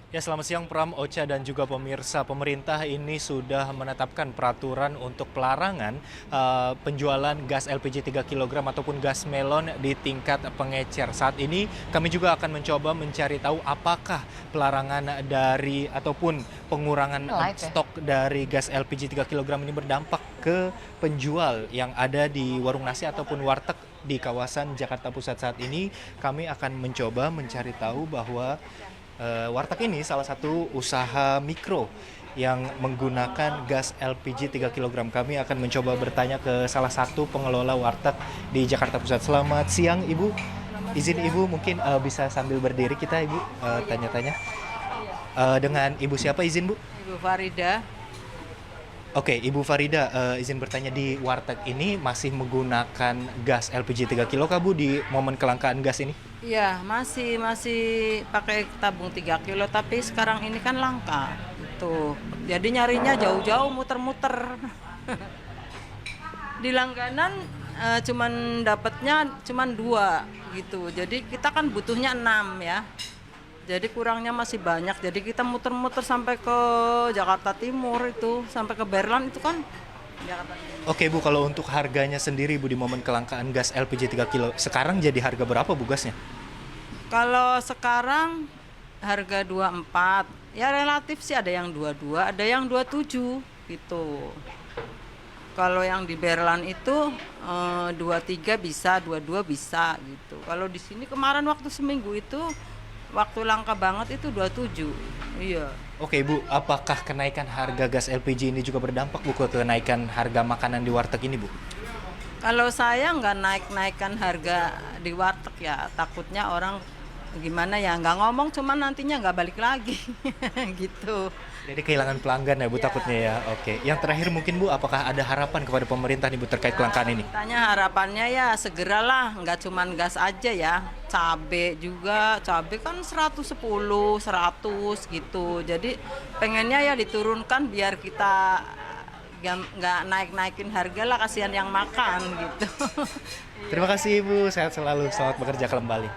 Ya, selamat siang Pram, Ocha, dan juga pemirsa. Pemerintah ini sudah menetapkan peraturan untuk pelarangan penjualan gas LPG 3 kg ataupun gas melon di tingkat pengecer. Saat ini kami juga akan mencoba mencari tahu apakah pelarangan dari ataupun pengurangan stok dari gas LPG 3 kg ini berdampak ke penjual yang ada di warung nasi ataupun warteg di kawasan Jakarta Pusat. Saat ini kami akan mencoba mencari tahu bahwa warteg ini salah satu usaha mikro yang menggunakan gas LPG 3 kg. Kami akan mencoba bertanya ke salah satu pengelola warteg di Jakarta Pusat. Selamat siang Ibu. Izin Ibu mungkin bisa sambil berdiri kita Ibu tanya-tanya. Dengan Ibu siapa izin Bu? Ibu Farida. Oke, Ibu Farida, izin bertanya, di warteg ini masih menggunakan gas LPG 3 kg Bu di momen kelangkaan gas ini? Iya, masih pakai tabung 3 kilo, tapi sekarang ini kan langka. Tuh. Jadi nyarinya jauh-jauh, muter-muter. Di langganan cuman dapatnya cuman 2 gitu. Jadi kita kan butuhnya 6 ya. Jadi kurangnya masih banyak. Jadi kita muter-muter sampai ke Jakarta Timur itu, sampai ke Berlan itu kan Jakarta Timur. Oke Bu, kalau untuk harganya sendiri Bu di momen kelangkaan gas LPG 3 kilo, sekarang jadi harga berapa Bu gasnya? Kalau sekarang harga 24. Ya relatif sih, ada yang 22, ada yang 27 gitu. Kalau yang di Berlan itu 23 bisa, 22 bisa gitu. Kalau di sini kemarin waktu seminggu itu waktu langka banget itu 27. Iya. Oke Bu, apakah kenaikan harga gas LPG ini juga berdampak Bu ke kenaikan harga makanan di warteg ini Bu? Kalau saya nggak naik-naikkan harga di warteg ya, takutnya orang gimana ya, nggak ngomong cuman nantinya nggak balik lagi gitu. Jadi kehilangan pelanggan ya Bu takutnya ya. Oke. Yang terakhir mungkin Bu, apakah ada harapan kepada pemerintah nih Bu terkait kelangkaan ini? Tanya harapannya ya segeralah, nggak cuman gas aja ya, cabe juga, cabe kan 110, 100 gitu. Jadi pengennya ya diturunkan biar kita nggak naik-naikin harga lah, kasihan yang makan gitu. Terima kasih Ibu, sehat selalu, selamat bekerja kembali.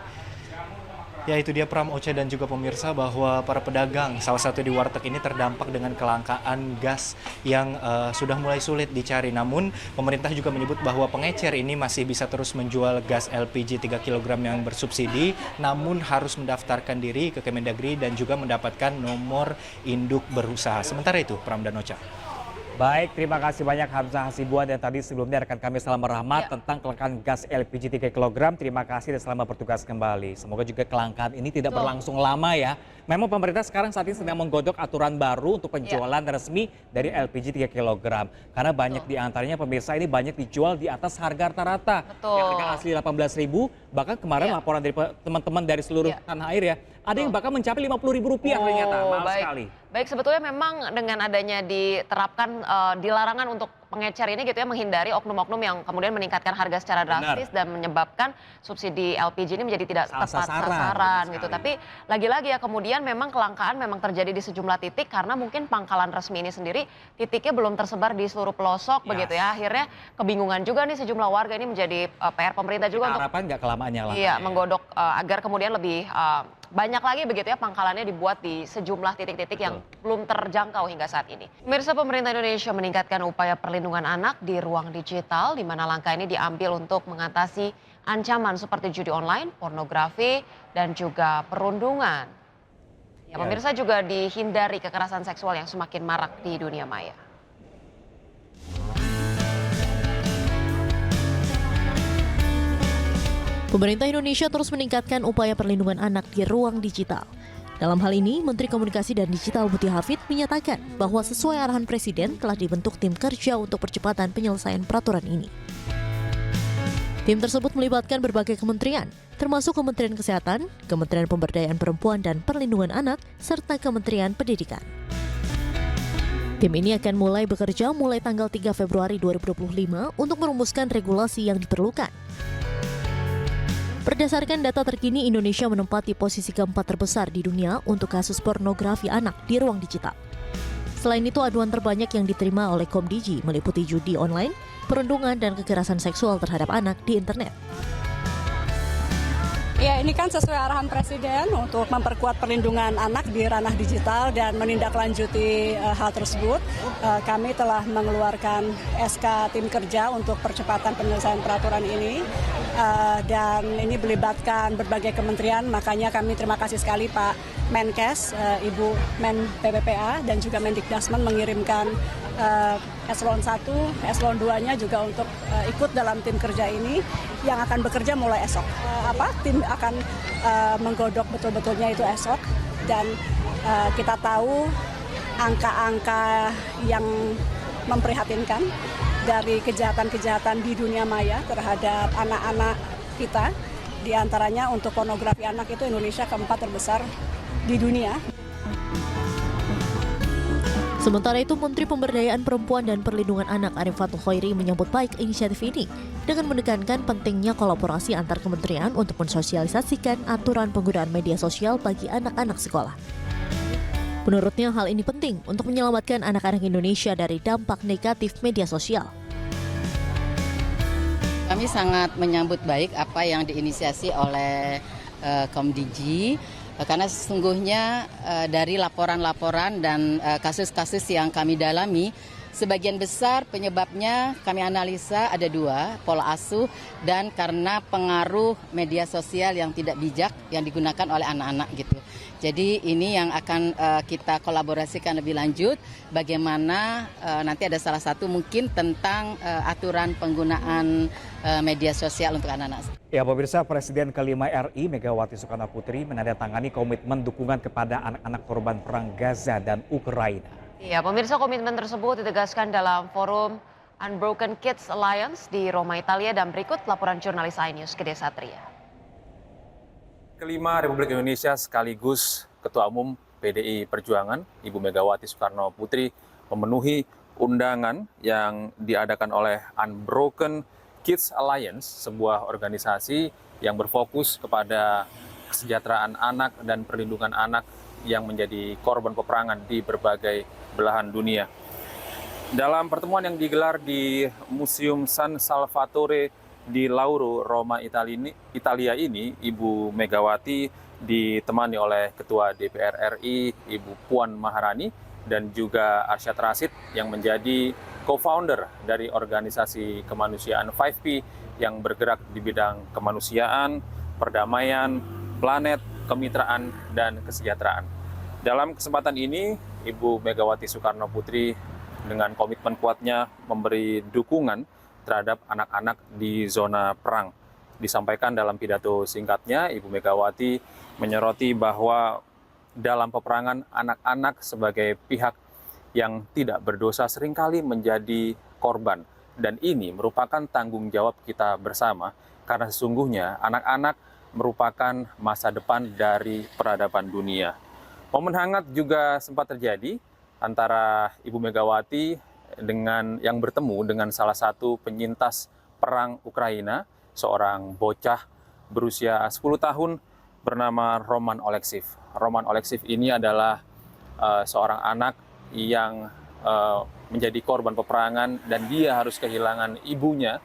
Ya itu dia Pram, Ocha dan juga pemirsa bahwa para pedagang salah satu di warteg ini terdampak dengan kelangkaan gas yang sudah mulai sulit dicari. Namun pemerintah juga menyebut bahwa pengecer ini masih bisa terus menjual gas LPG 3 kg yang bersubsidi, namun harus mendaftarkan diri ke Kemendagri dan juga mendapatkan nomor induk berusaha. Sementara itu Pram dan Ocha. Baik, terima kasih banyak Hamzah Hasibuan, dan tadi sebelumnya rekan kami Salma Rahmat tentang kelangkaan gas LPG 3 kg. Terima kasih dan selamat bertugas kembali. Semoga juga kelangkaan ini tidak berlangsung lama ya. Memang pemerintah sekarang saat ini sedang menggodok aturan baru untuk penjualan resmi dari LPG 3 kg. Karena banyak di antaranya pemirsa ini banyak dijual di atas harga rata-rata. Yang harga asli 18.000, bahkan kemarin laporan dari teman-teman dari seluruh tanah air ya, ada yang bahkan mencapai Rp50.000 ternyata, mahal sekali. Baik, sebetulnya memang dengan adanya diterapkan dilarangan untuk pengecer ini gitu ya, menghindari oknum-oknum yang kemudian meningkatkan harga secara drastis dan menyebabkan subsidi LPG ini menjadi tidak tepat sasaran gitu. Tapi lagi-lagi ya, kemudian memang kelangkaan memang terjadi di sejumlah titik karena mungkin pangkalan resmi ini sendiri titiknya belum tersebar di seluruh pelosok begitu ya. Akhirnya kebingungan juga nih sejumlah warga, ini menjadi PR pemerintah juga untuk harapan nggak kelamaan yang iya, menggodok agar kemudian lebih banyak lagi begitu ya pangkalannya dibuat di sejumlah titik-titik yang belum terjangkau hingga saat ini. Pemirsa, pemerintah Indonesia meningkatkan upaya perlindungan anak di ruang digital, di mana langkah ini diambil untuk mengatasi ancaman seperti judi online, pornografi, dan juga perundungan. Ya, pemirsa, juga dihindari kekerasan seksual yang semakin marak di dunia maya. Pemerintah Indonesia terus meningkatkan upaya perlindungan anak di ruang digital. Dalam hal ini, Menteri Komunikasi dan Digital Muti Hafid menyatakan bahwa sesuai arahan Presiden telah dibentuk tim kerja untuk percepatan penyelesaian peraturan ini. Tim tersebut melibatkan berbagai kementerian, termasuk Kementerian Kesehatan, Kementerian Pemberdayaan Perempuan dan Perlindungan Anak, serta Kementerian Pendidikan. Tim ini akan mulai bekerja mulai tanggal 3 Februari 2025 untuk merumuskan regulasi yang diperlukan. Berdasarkan data terkini, Indonesia menempati posisi keempat terbesar di dunia untuk kasus pornografi anak di ruang digital. Selain itu, aduan terbanyak yang diterima oleh Komdigi meliputi judi online, perundungan, dan kekerasan seksual terhadap anak di internet. Ya, ini kan sesuai arahan Presiden untuk memperkuat perlindungan anak di ranah digital dan menindaklanjuti hal tersebut. Kami telah mengeluarkan SK tim kerja untuk percepatan penyelesaian peraturan ini. Dan ini melibatkan berbagai kementerian, makanya kami terima kasih sekali Pak Menkes, Ibu Men PPPA, dan juga Mendikdasmen mengirimkan Eselon 1, Eselon 2-nya juga untuk ikut dalam tim kerja ini yang akan bekerja mulai esok. Tim akan menggodok betul-betulnya itu esok, dan kita tahu angka-angka yang memprihatinkan dari kejahatan-kejahatan di dunia maya terhadap anak-anak kita. Di antaranya untuk pornografi anak itu Indonesia keempat terbesar di dunia. Sementara itu, Menteri Pemberdayaan Perempuan dan Perlindungan Anak Arifatul Khairi menyambut baik inisiatif ini dengan menekankan pentingnya kolaborasi antar kementerian untuk mensosialisasikan aturan penggunaan media sosial bagi anak-anak sekolah. Menurutnya, hal ini penting untuk menyelamatkan anak-anak Indonesia dari dampak negatif media sosial. Kami sangat menyambut baik apa yang diinisiasi oleh Komdigi, karena sesungguhnya dari laporan-laporan dan kasus-kasus yang kami dalami, Sebagian besar penyebabnya kami analisa ada 2, pola asuh dan karena pengaruh media sosial yang tidak bijak yang digunakan oleh anak-anak gitu. Jadi ini yang akan kita kolaborasikan lebih lanjut, bagaimana nanti ada salah satu mungkin tentang aturan penggunaan media sosial untuk anak-anak. Ya pemirsa, Presiden kelima RI Megawati Soekarno Putri menandatangani komitmen dukungan kepada anak-anak korban perang Gaza dan Ukraina. Ya, pemirsa, komitmen tersebut ditegaskan dalam forum Unbroken Kids Alliance di Roma, Italia, dan berikut laporan jurnalis iNews Gede Satria. Kelima Republik Indonesia sekaligus Ketua Umum PDI Perjuangan, Ibu Megawati Soekarno Putri, memenuhi undangan yang diadakan oleh Unbroken Kids Alliance, sebuah organisasi yang berfokus kepada kesejahteraan anak dan perlindungan anak yang menjadi korban peperangan di berbagai belahan dunia. Dalam pertemuan yang digelar di Museum San Salvatore di Lauro, Roma, Italia ini, Ibu Megawati ditemani oleh Ketua DPR RI, Ibu Puan Maharani, dan juga Arsyad Rashid yang menjadi co-founder dari organisasi kemanusiaan 5P yang bergerak di bidang kemanusiaan, perdamaian, planet, kemitraan, dan kesejahteraan. Dalam kesempatan ini, Ibu Megawati Soekarno Putri dengan komitmen kuatnya memberi dukungan terhadap anak-anak di zona perang. Disampaikan dalam pidato singkatnya, Ibu Megawati menyoroti bahwa dalam peperangan anak-anak sebagai pihak yang tidak berdosa seringkali menjadi korban. Dan ini merupakan tanggung jawab kita bersama karena sesungguhnya anak-anak merupakan masa depan dari peradaban dunia. Momen hangat juga sempat terjadi antara Ibu Megawati dengan yang bertemu dengan salah satu penyintas perang Ukraina, seorang bocah berusia 10 tahun bernama Roman Oleksiv. Roman Oleksiv ini adalah seorang anak yang menjadi korban peperangan dan dia harus kehilangan ibunya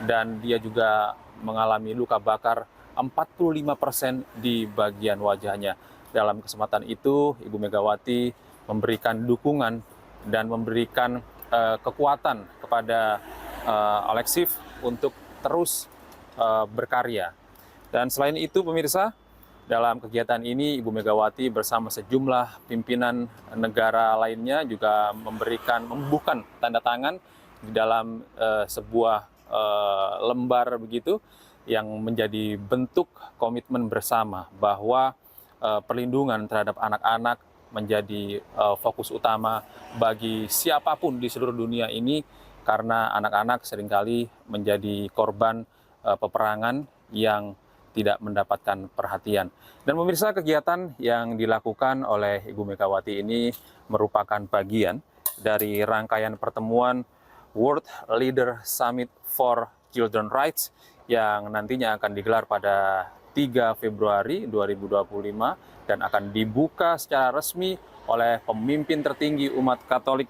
dan dia juga mengalami luka bakar 45% di bagian wajahnya. Dalam kesempatan itu, Ibu Megawati memberikan dukungan dan memberikan kekuatan kepada Oleksiv untuk terus berkarya. Dan selain itu, pemirsa, dalam kegiatan ini Ibu Megawati bersama sejumlah pimpinan negara lainnya juga membubuhkan tanda tangan di dalam sebuah lembar begitu yang menjadi bentuk komitmen bersama bahwa perlindungan terhadap anak-anak menjadi fokus utama bagi siapapun di seluruh dunia ini karena anak-anak seringkali menjadi korban peperangan yang tidak mendapatkan perhatian. Dan pemirsa, kegiatan yang dilakukan oleh Ibu Megawati ini merupakan bagian dari rangkaian pertemuan World Leader Summit for Children Rights yang nantinya akan digelar pada 3 Februari 2025 dan akan dibuka secara resmi oleh pemimpin tertinggi umat Katolik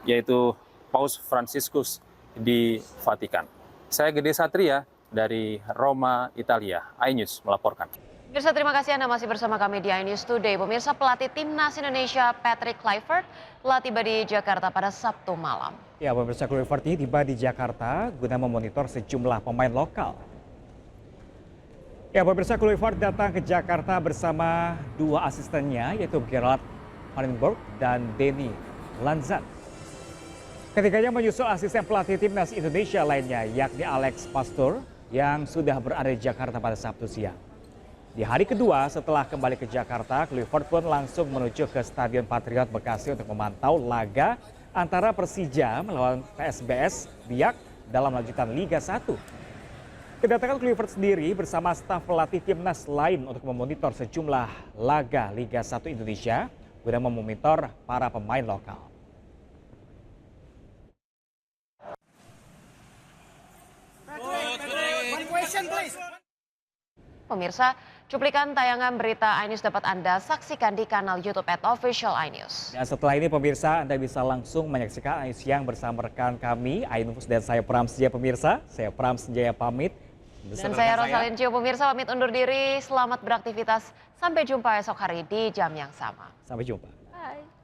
yaitu Paus Fransiskus di Vatikan. Saya Gede Satria dari Roma, Italia. iNews melaporkan. Pemirsa, terima kasih Anda masih bersama kami di iNews Today. Pemirsa, pelatih Timnas Indonesia Patrick Kluivert telah tiba di Jakarta pada Sabtu malam. Ya, pemirsa, Kluivert tiba di Jakarta guna memonitor sejumlah pemain lokal. Ya, pemirsa, Kluivert datang ke Jakarta bersama 2 asistennya yaitu Gerard Vandenberg dan Denny Lanzat. Ketiganya menyusul asisten pelatih Timnas Indonesia lainnya yakni Alex Pastur yang sudah berada di Jakarta pada Sabtu siang. Di hari kedua setelah kembali ke Jakarta, Kluivert pun langsung menuju ke Stadion Patriot Bekasi untuk memantau laga antara Persija melawan PSBS Biak dalam lanjutan Liga 1. Kedatangan Kluivert sendiri bersama staf pelatih Timnas lain untuk memonitor sejumlah laga Liga 1 Indonesia guna memonitor para pemain lokal. Pemirsa, cuplikan tayangan berita iNews dapat Anda saksikan di kanal YouTube @official iNews. Dan setelah ini pemirsa, Anda bisa langsung menyaksikan iNews Siang bersama rekan kami, iNews dan saya Pram Senjaya pemirsa. Saya Pram Senjaya pamit. Dan saya Rosalyn Cio pemirsa pamit undur diri. Selamat beraktivitas. Sampai jumpa esok hari di jam yang sama. Sampai jumpa. Bye.